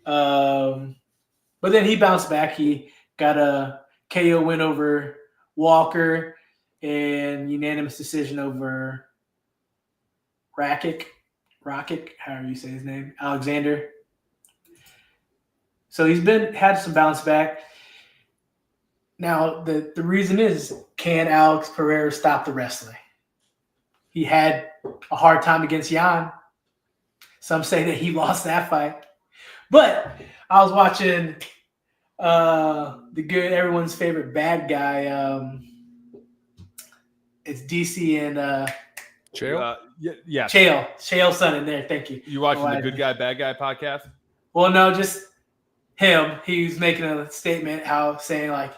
But then he bounced back. He got a KO win over Walker and unanimous decision over Rakic, however you say his name, Alexander. So he's had some bounce back. Now the reason is, can Alex Pereira stop the wrestling? He had a hard time against Jan. Some say that he lost that fight. But I was watching everyone's favorite bad guy. It's DC and Chael. Yeah. Chael's son in there. Thank you. You watching the Good Guy Bad Guy podcast? Well, no, just him. He was making a statement, saying like,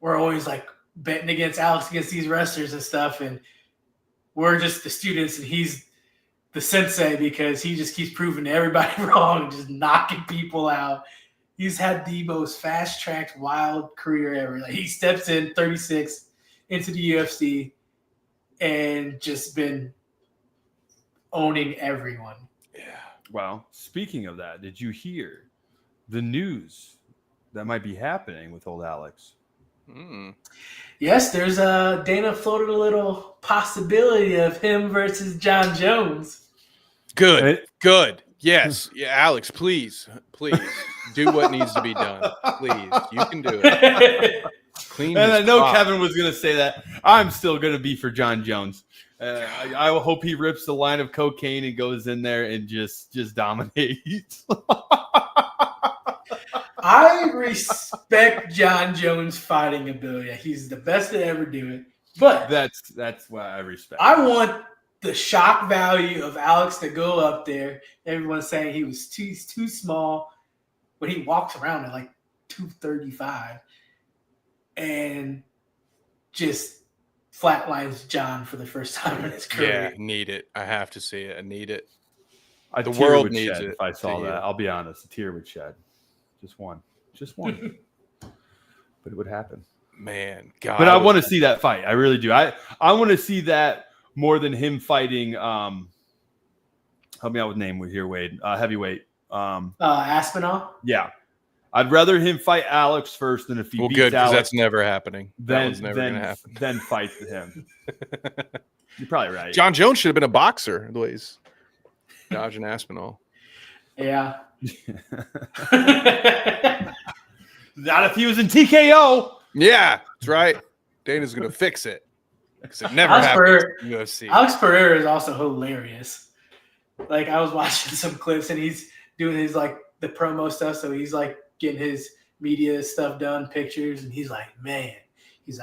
we're always like betting against Alex against these wrestlers and stuff, and we're just the students, and he's the sensei because he just keeps proving everybody wrong and just knocking people out. He's had the most fast-tracked, wild career ever. Like, he steps in 36 into the UFC and just been owning everyone. Yeah. Well, speaking of that, did you hear the news that might be happening with old Alex? Yes, there's Dana floated a little possibility of him versus John Jones. Good. Yes. Yeah, Alex, please do what needs to be done. Please. You can do it. Clean. And I know Kevin was going to say that. I'm still going to be for John Jones. I hope he rips the line of cocaine and goes in there and just dominates. I respect John Jones' fighting ability. He's the best to ever do it. But that's what I respect. I want the shock value of Alex to go up there. Everyone's saying he was too small, but he walks around at like 235 and just flatlines John for the first time in his career. Yeah, need it. I have to see it. I need it. The world needs it. If I saw that, I'll be honest, a tear would shed. Just one. But it would happen. Man, God. But I want to see that fight. I really do. I want to see that more than him fighting. Help me out with name here, Wade. Heavyweight. Aspinall. Yeah, I'd rather him fight Alex first than if he beats good, because Alex. that's never happening. That's never going to happen. Then fight him. You're probably right. John Jones should have been a boxer. The way he's dodging Aspinall. Yeah. Not if he was in TKO. Yeah, that's right. Dana's going to fix it. Because it never happens in UFC. Alex Pereira is also hilarious. Like, I was watching some clips and he's doing his like the promo stuff. So he's like getting his media stuff done, pictures, and he's like, man,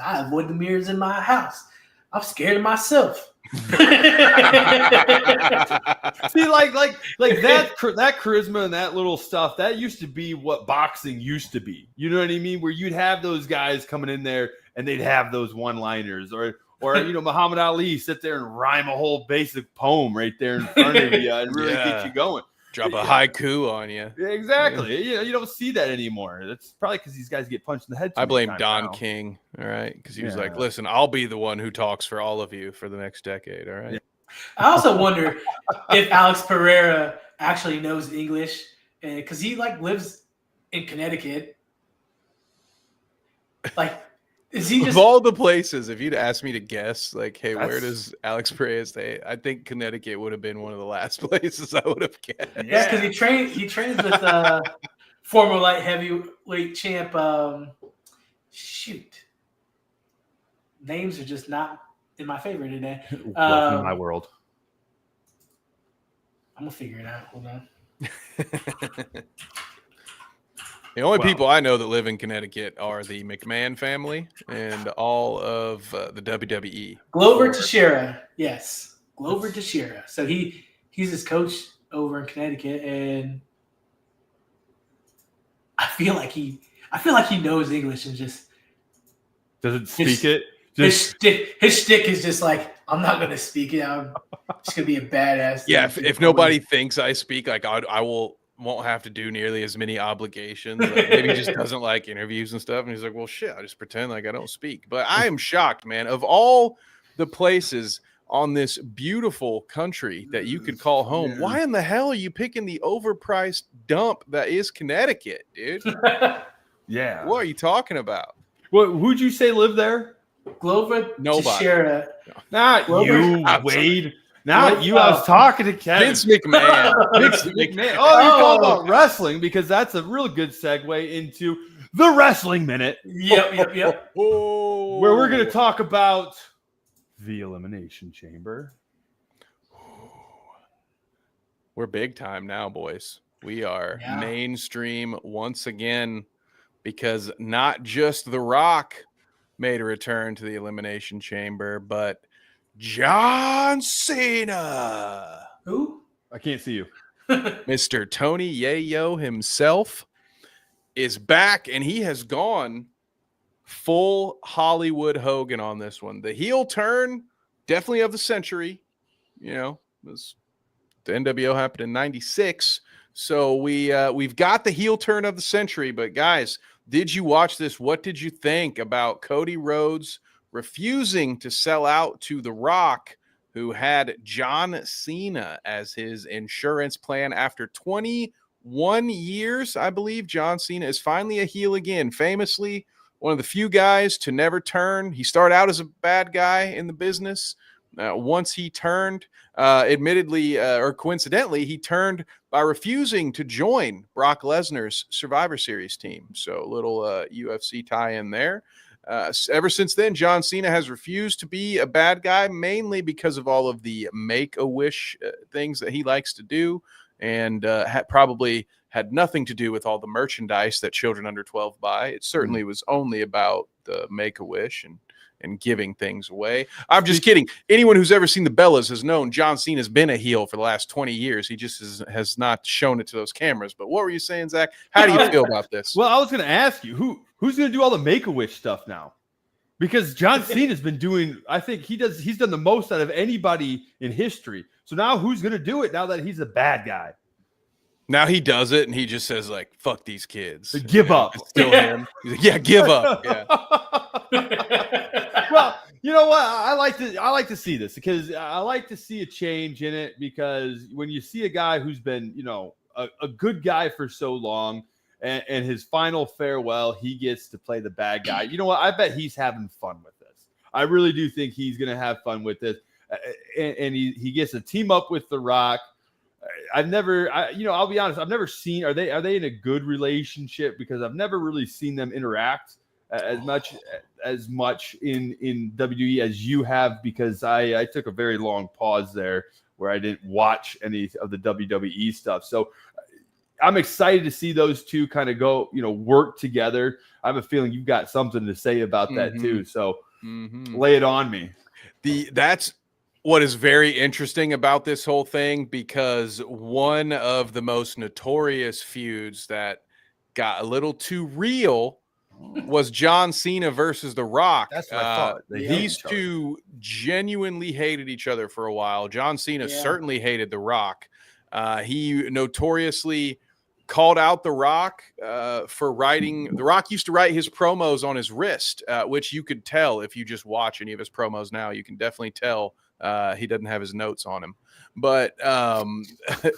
I avoid the mirrors in my house. I'm scared of myself. See, like that charisma and that little stuff, that used to be what boxing used to be. You know what I mean? Where you'd have those guys coming in there and they'd have those one-liners, or Muhammad Ali sit there and rhyme a whole basic poem right there in front of you and really get you going. Drop a haiku on you. Yeah, exactly. You don't see that anymore. That's probably because these guys get punched in the head. I blame Don King, all right? Because he was like, listen, I'll be the one who talks for all of you for the next decade, all right? Yeah. I also wonder if Alex Pereira actually knows English, because he like lives in Connecticut. Like, is he just... Of all the places, if you'd asked me to guess, like, hey, where does Alex Pereira stay? I think Connecticut would have been one of the last places I would have guessed. Yeah, because he trains with former light heavyweight champ. Names are just not in my favor today. Welcome to my world. I'm gonna figure it out. Hold on. The only people I know that live in Connecticut are the McMahon family and all of the WWE. Glover Teixeira, yes, Glover Teixeira. So he's he's his coach over in Connecticut, and I feel like he knows English and just doesn't speak it. His shtick is just like, I'm not gonna speak it. I'm just gonna be a badass. Yeah, if nobody thinks I speak, like I won't have to do nearly as many obligations. Like, maybe he just doesn't like interviews and stuff, and he's like, well, shit, I just pretend like I don't speak. But I am shocked, man. Of all the places on this beautiful country that you could call home, why in the hell are you picking the overpriced dump that is Connecticut, dude? Yeah. What are you talking about? Well, who'd you say lived there? Glover. Nobody. Not Glover? you, Wade. Not you. I was talking to Kevin. Vince McMahon. Vince McMahon. Oh, you're talking about wrestling, because that's a real good segue into the Wrestling Minute. Yep. Where we're going to talk about the Elimination Chamber. We're big time now, boys. We are mainstream once again, because not just The Rock made a return to the Elimination Chamber, but John Cena. Who? I can't see you. Mr. Tony Yayo himself is back, and he has gone full Hollywood Hogan on this one. The heel turn, definitely of the century. You know, the NWO happened in '96, so we've got the heel turn of the century. But guys, did you watch this? What did you think about Cody Rhodes refusing to sell out to The Rock, who had John Cena as his insurance plan after 21 years? I believe John Cena is finally a heel again. Famously, one of the few guys to never turn. He started out as a bad guy in the business. Once he turned, admittedly or coincidentally, he turned by refusing to join Brock Lesnar's Survivor Series team. So a little UFC tie-in there. Ever since then, John Cena has refused to be a bad guy, mainly because of all of the Make-A-Wish things that he likes to do, and probably had nothing to do with all the merchandise that children under 12 buy. It certainly was only about the Make-A-Wish and giving things away. I'm just kidding. Anyone who's ever seen the Bellas has known John Cena's been a heel for the last 20 years. He just has not shown it to those cameras. But what were you saying, Zach? How do you feel about this? Well, I was going to ask you, who's going to do all the Make-A-Wish stuff now? Because John Cena's been doing, I think he's done the most out of anybody in history. So now who's going to do it now that he's a bad guy? Now he does it, and he just says, like, fuck these kids. Give up. It's still him. He's like, yeah, give up. Yeah. Well, you know what? I like to see this, because I like to see a change in it, because when you see a guy who's been, you know, a good guy for so long, and his final farewell, he gets to play the bad guy. You know what? I bet he's having fun with this. I really do think he's going to have fun with this. And he gets to team up with The Rock. I'll be honest, I've never seen, are they in a good relationship? Because I've never really seen them interact as much in WWE as you have, because I took a very long pause there where I didn't watch any of the WWE stuff. So I'm excited to see those two kind of go, work together. I have a feeling you've got something to say about that too. So lay it on me. That's what is very interesting about this whole thing, because one of the most notorious feuds that got a little too real was John Cena versus The Rock. That's what I thought. These two genuinely hated each other for a while. John Cena certainly hated The Rock. He notoriously called out The Rock for writing. The Rock used to write his promos on his wrist, which you could tell if you just watch any of his promos now. You can definitely tell he doesn't have his notes on him. But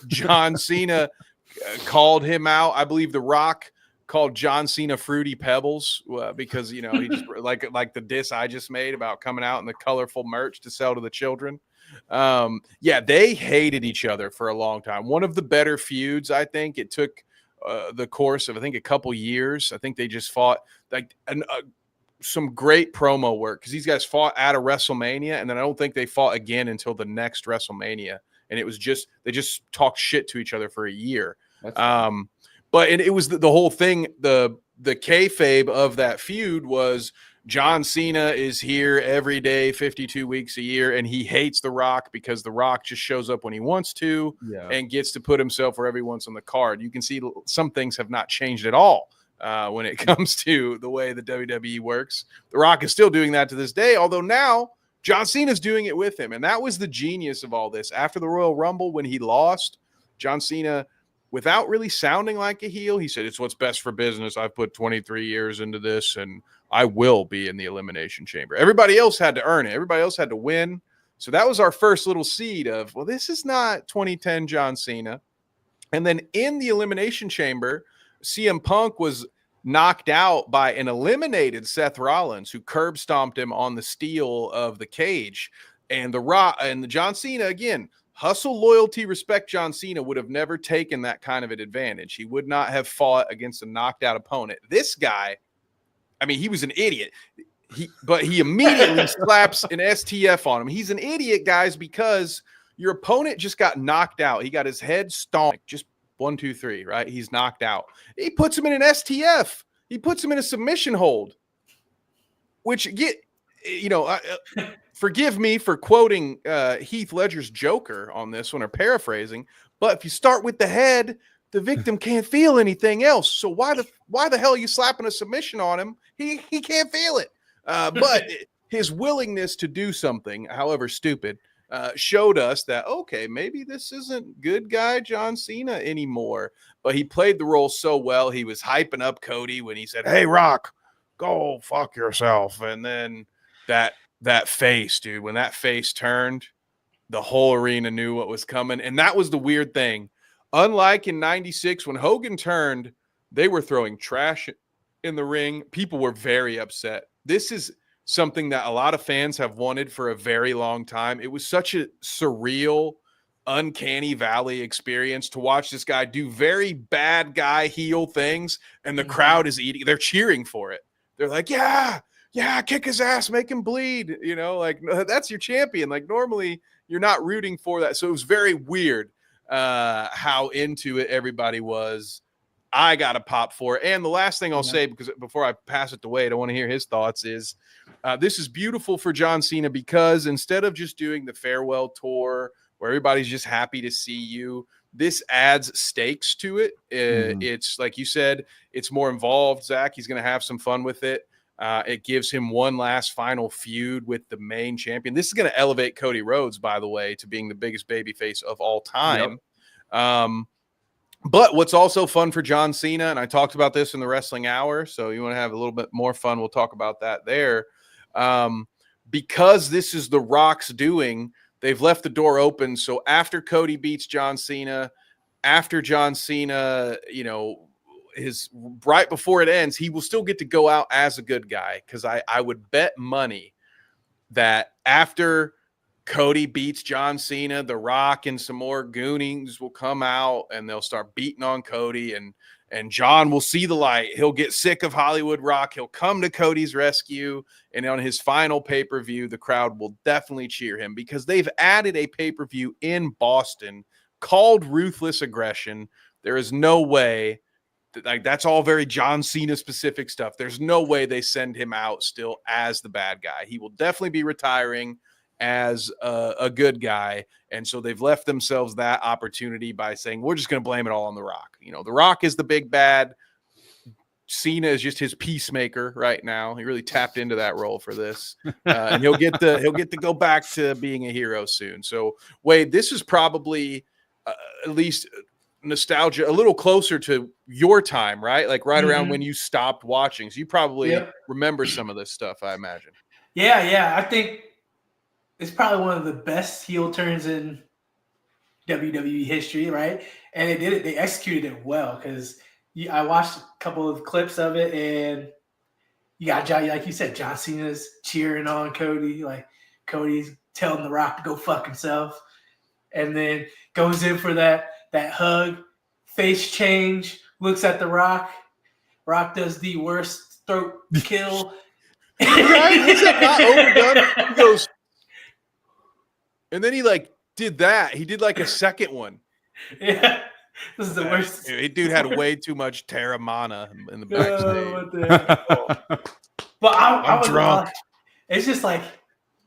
John Cena called him out. I believe The Rock called John Cena Fruity Pebbles because, he just like the diss I just made about coming out in the colorful merch to sell to the children. They hated each other for a long time. One of the better feuds, I think. It took the course of, I think, a couple years. I think they just fought some great promo work, because these guys fought at a WrestleMania, and then I don't think they fought again until the next WrestleMania. And it was they just talked shit to each other for a year. But it was the whole thing. The kayfabe of that feud was John Cena is here every day, 52 weeks a year, and he hates The Rock because The Rock just shows up when he wants to and gets to put himself wherever he wants on the card. You can see some things have not changed at all when it comes to the way the WWE works. The Rock is still doing that to this day, although now John Cena's doing it with him, and that was the genius of all this. After the Royal Rumble, when he lost, John Cena, without really sounding like a heel, he said, "It's what's best for business. I've put 23 years into this, and I will be in the Elimination Chamber." Everybody else had to earn it. Everybody else had to win. So that was our first little seed of, well, this is not 2010 John Cena. And then in the Elimination Chamber, CM Punk was knocked out by an eliminated Seth Rollins, who curb stomped him on the steel of the cage. And the John Cena, again, hustle, loyalty, respect. John Cena would have never taken that kind of an advantage. He would not have fought against a knocked out opponent. This guy, I mean, he was an idiot. But he immediately slaps an STF on him. He's an idiot, guys, because your opponent just got knocked out. He got his head stomped. Just 1, 2, 3, right? He's knocked out. He puts him in an STF. He puts him in a submission hold, which forgive me for quoting Heath Ledger's Joker on this one, or paraphrasing, but if you start with the head, the victim can't feel anything else. So why the hell are you slapping a submission on him? He can't feel it. But his willingness to do something, however stupid, showed us that, okay, maybe this isn't good guy John Cena anymore. But he played the role so well. He was hyping up Cody when he said, "Hey, Rock, go fuck yourself." And then that face, dude, when that face turned, the whole arena knew what was coming. And that was the weird thing. Unlike in 96, when Hogan turned, they were throwing trash in the ring. People were very upset. This is something that a lot of fans have wanted for a very long time. It was such a surreal, uncanny valley experience to watch this guy do very bad guy heel things, and the crowd is eating. They're cheering for it. They're like, yeah, kick his ass, make him bleed. You know, like, that's your champion. Like, normally you're not rooting for that. So it was very weird how into it everybody was. I got a pop for it. And the last thing I'll say, because before I pass it to Wade, I want to hear his thoughts, is this is beautiful for John Cena, because instead of just doing the farewell tour where everybody's just happy to see you, this adds stakes to it. It's like you said, it's more involved, Zach. He's going to have some fun with it. It gives him one last final feud with the main champion. This is going to elevate Cody Rhodes, by the way, to being the biggest babyface of all time. Yep. But what's also fun for John Cena, and I talked about this in the Wrestling Hour, so you want to have a little bit more fun, we'll talk about that there. Because this is The Rock's doing, they've left the door open. So after Cody beats John Cena, after John Cena, right before it ends, he will still get to go out as a good guy. Because I would bet money that after Cody beats John Cena, The Rock and some more goonies will come out and they'll start beating on Cody, and John will see the light. He'll get sick of Hollywood Rock. He'll come to Cody's rescue, and on his final pay-per-view, the crowd will definitely cheer him, because they've added a pay-per-view in Boston called Ruthless Aggression. There is no way that's all very John Cena specific stuff. There's no way they send him out still as the bad guy. He will definitely be retiring as a good guy. And so they've left themselves that opportunity by saying, we're just going to blame it all on The Rock. The Rock is the big bad. Cena is just his peacemaker right now. He really tapped into that role for this. And he'll get to go back to being a hero soon. So Wade, this is probably at least nostalgia, a little closer to your time, right? Like right around when you stopped watching. So you probably remember some of this stuff, I imagine. Yeah. I think it's probably one of the best heel turns in WWE history, right? And they executed it well, because I watched a couple of clips of it, and you got John, like you said, John Cena's cheering on Cody, like Cody's telling The Rock to go fuck himself, and then goes in for that hug, face change, looks at The Rock. Rock does the worst throat kill. Right? Is that not overdone? He goes. And then he did that. He did a second one. Yeah. This is the worst. Dude had way too much Terramana in the backstage. But I'm drunk. It's just like,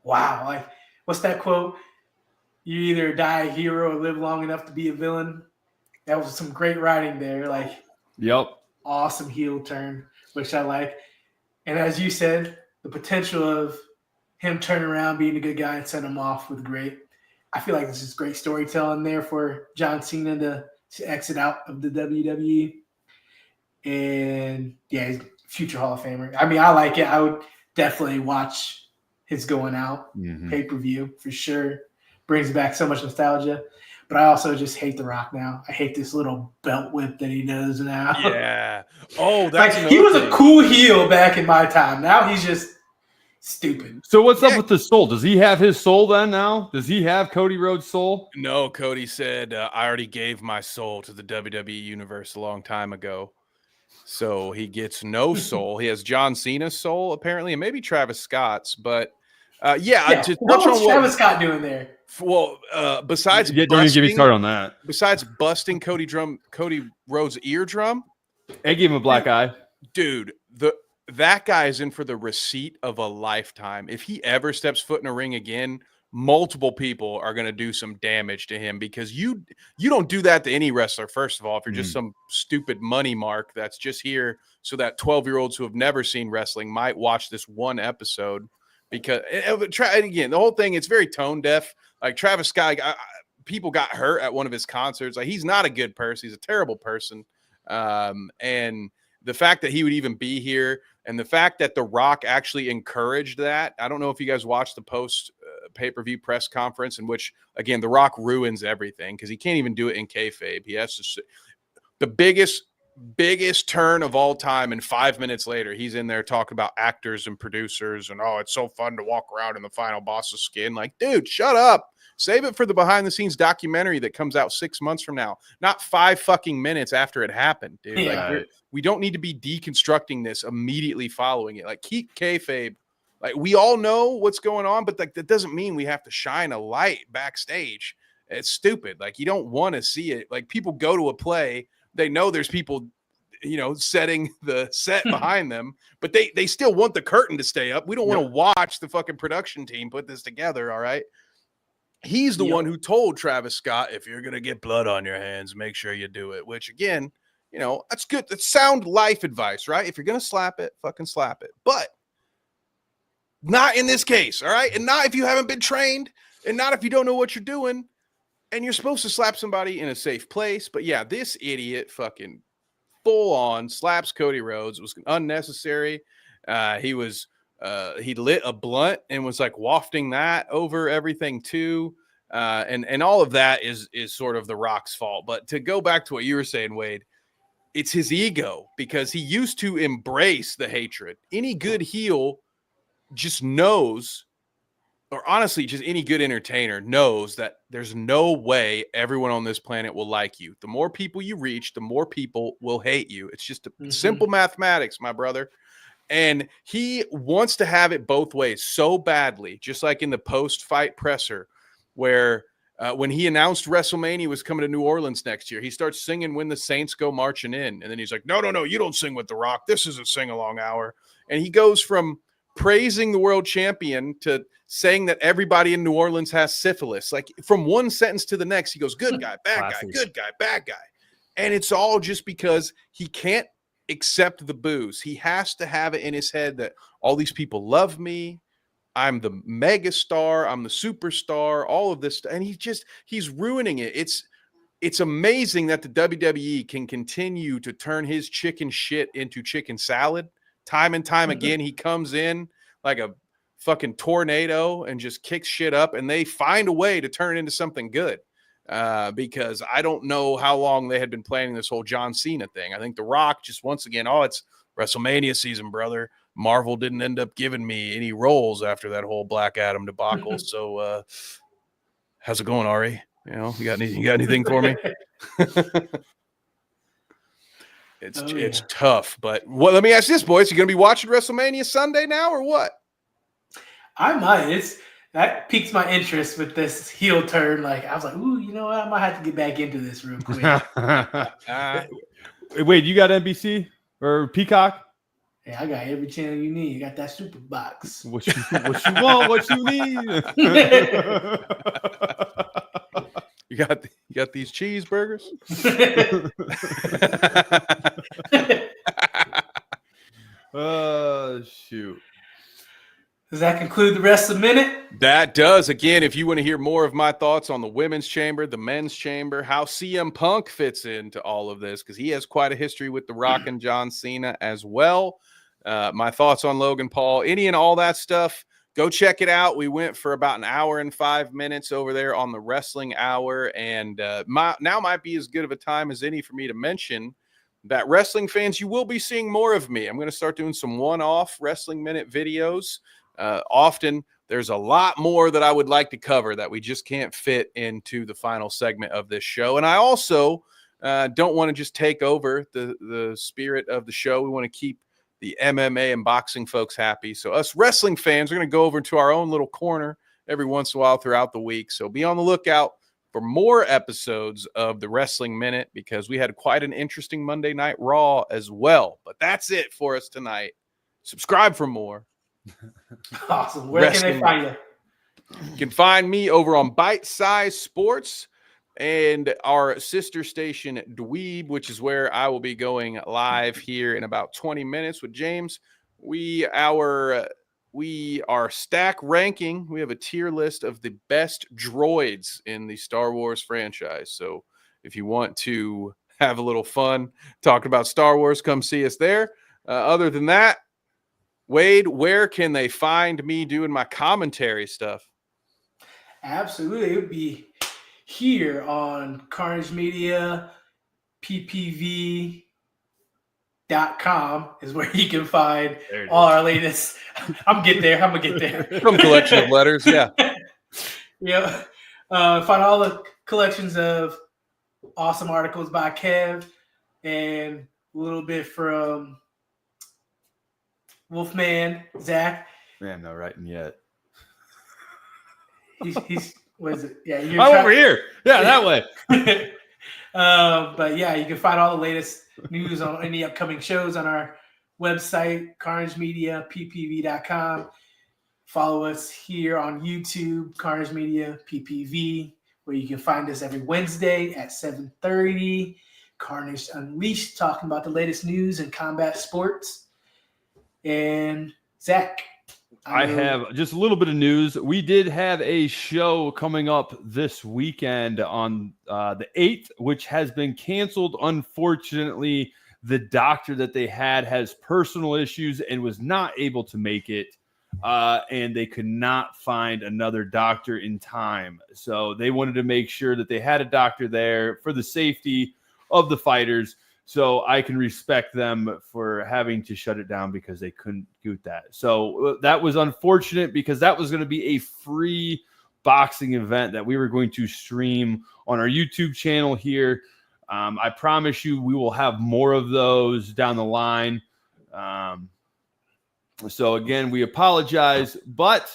wow. Like, what's that quote? You either die a hero or live long enough to be a villain. That was some great writing there. Like, yep. Awesome heel turn, which I like. And as you said, the potential of him turning around, being a good guy, and send him off with great. I feel like this is great storytelling there for John Cena to exit out of the WWE. And yeah, he's future Hall of Famer. I mean, I like it. I would definitely watch his going out pay-per-view for sure. Brings back so much nostalgia. But I also just hate The Rock now. I hate this little belt whip that he does now. Yeah. Oh, that's like he was a cool heel back in my time. Now he's just stupid. So what's up with the soul? Does he have his soul then now? Does he have Cody Rhodes' soul? No, Cody said, I already gave my soul to the WWE Universe a long time ago. So he gets no soul. He has John Cena's soul, apparently, and maybe Travis Scott's. But to what's Travis Scott doing there? Well, besides don't even get me started on that. Besides busting Cody Rhodes' eardrum, I gave him a black eye. Dude, that guy is in for the receipt of a lifetime. If he ever steps foot in a ring again, multiple people are going to do some damage to him, because you don't do that to any wrestler. First of all, if you're just some stupid money mark that's just here so that 12-year-olds who have never seen wrestling might watch this one episode. Because again, the whole thing, it's very tone deaf. Like Travis Scott, people got hurt at one of his concerts. Like, he's not a good person. He's a terrible person. And the fact that he would even be here, and the fact that The Rock actually encouraged that. I don't know if you guys watched the post pay-per-view press conference, in which, again, The Rock ruins everything because he can't even do it in kayfabe. He has to. The biggest turn of all time, and 5 minutes later he's in there talking about actors and producers and it's so fun to walk around in the final boss's skin. Like, dude, shut up. Save it for the behind the scenes documentary that comes out 6 months from now, not 5 fucking minutes after it happened, dude. Yeah. Like, we don't need to be deconstructing this immediately following it. Like, keep kayfabe. Like, we all know what's going on, but like, that doesn't mean we have to shine a light backstage. It's stupid. Like, you don't want to see it. Like, people go to a play, they know there's people, setting the set behind them, but they still want the curtain to stay up. We don't want to watch the fucking production team put this together. All right. He's the one who told Travis Scott, if you're going to get blood on your hands, make sure you do it, which again, that's good. That's sound life advice, right? If you're going to slap it, fucking slap it, but not in this case. All right. And not if you haven't been trained, and not if you don't know what you're doing, and you're supposed to slap somebody in a safe place. But yeah, this idiot fucking full on slaps Cody Rhodes. It was unnecessary. He lit a blunt and was like wafting that over everything too. And all of that is sort of The Rock's fault. But to go back to what you were saying, Wade, it's his ego, because he used to embrace the hatred. Any good heel just knows, or honestly, just any good entertainer knows, that there's no way everyone on this planet will like you. The more people you reach, the more people will hate you. It's just simple mathematics, my brother. And he wants to have it both ways so badly, just like in the post-fight presser, where when he announced WrestleMania was coming to New Orleans next year, he starts singing When the Saints Go Marching In. And then he's like, no, you don't sing with The Rock. This is a sing-along hour. And he goes from praising the world champion to saying that everybody in New Orleans has syphilis. Like, from one sentence to the next, he goes, good guy, bad guy, good guy, bad guy. And it's all just because he can't accept the booze. He has to have it in his head that all these people love me. I'm the mega star. I'm the superstar, all of this. And he's ruining it. It's amazing that the WWE can continue to turn his chicken shit into chicken salad. Time and time again, he comes in like a fucking tornado and just kicks shit up, and they find a way to turn it into something good. Because I don't know how long they had been planning this whole John Cena thing. I think The Rock just, once again, it's WrestleMania season, brother. Marvel didn't end up giving me any roles after that whole Black Adam debacle. So how's it going, Ari? You got anything for me? It's tough, but let me ask this, boys. You going to be watching WrestleMania Sunday now, or what? I might. That piques my interest with this heel turn. Like, I was like, ooh, you know what? I might have to get back into this real quick. Wait, you got NBC or Peacock? Hey, I got every channel you need. You got that super box. What you want, what you need. You got these cheeseburgers? Shoot. Does that conclude the rest of the minute? That does. Again, if you want to hear more of my thoughts on the women's chamber, the men's chamber, how CM Punk fits into all of this, because he has quite a history with The Rock and John Cena as well. My thoughts on Logan Paul, any and all that stuff, go check it out. We went for about an hour and 5 minutes over there on the Wrestling Hour, and now might be as good of a time as any for me to mention that wrestling fans, you will be seeing more of me. I'm going to start doing some one-off Wrestling Minute videos. Often there's a lot more that I would like to cover that we just can't fit into the final segment of this show. And I also don't want to just take over the spirit of the show. We want to keep the MMA and boxing folks happy. So us wrestling fans are going to go over to our own little corner every once in a while throughout the week. So be on the lookout for more episodes of the Wrestling Minute, because we had quite an interesting Monday Night Raw as well. But that's it for us tonight. Subscribe for more. Awesome. Where can they find you? You can find me over on Bite Size Sports and our sister station Dweeb, which is where I will be going live here in about 20 minutes with James. We are stack ranking. We have a tier list of the best droids in the Star Wars franchise. So if you want to have a little fun talking about Star Wars, come see us there. Other than that, Wade, where can they find me doing my commentary stuff? Absolutely. It would be here on Carnage Media, PPV.com is where you can find all our latest. I'm going to get there. Some collection of letters, yeah. Yeah. Find all the collections of awesome articles by Kev and a little bit from Wolfman, Zach. Man, no writing yet. He's what is it? Yeah, I'm over here. Yeah, that way. But yeah, you can find all the latest news on any upcoming shows on our website, Carnage Media, PPV.com. Follow us here on YouTube, Carnage Media, PPV, where you can find us every Wednesday at 7:30. Carnage Unleashed, talking about the latest news in combat sports. And Zach, I have just a little bit of news. We did have a show coming up this weekend on the 8th, which has been canceled. Unfortunately, the doctor that they had has personal issues and was not able to make it. And they could not find another doctor in time. So they wanted to make sure that they had a doctor there for the safety of the fighters. So I can respect them for having to shut it down because they couldn't do that. So that was unfortunate, because that was going to be a free boxing event that we were going to stream on our YouTube channel here. I promise you we will have more of those down the line. So again, we apologize, but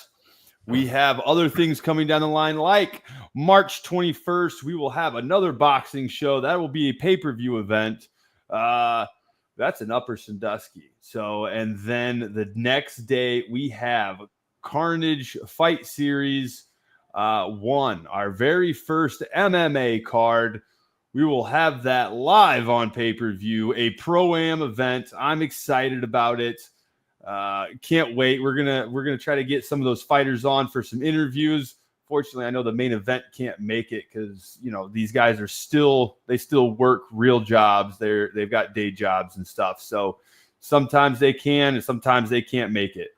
we have other things coming down the line, like March 21st, we will have another boxing show. That will be a pay-per-view event. That's in Upper Sandusky. So, and then the next day we have Carnage Fight Series 1, our very first MMA card. We will have that live on pay-per-view, a Pro-Am event. I'm excited about it. Can't wait. We're gonna try to get some of those fighters on for some interviews. Fortunately, I know the main event can't make it because, you know, these guys are still work real jobs. They've got day jobs and stuff. So sometimes they can and sometimes they can't make it.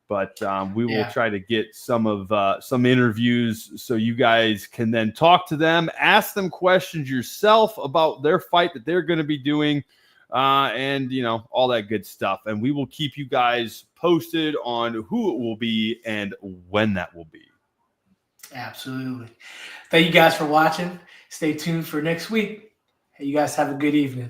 But we will try to get some interviews so you guys can then talk to them, ask them questions yourself about their fight that they're going to be doing, and, you know, all that good stuff. And we will keep you guys posted on who it will be and when that will be. Absolutely. Thank you guys for watching. Stay tuned for next week. Hey, you guys have a good evening.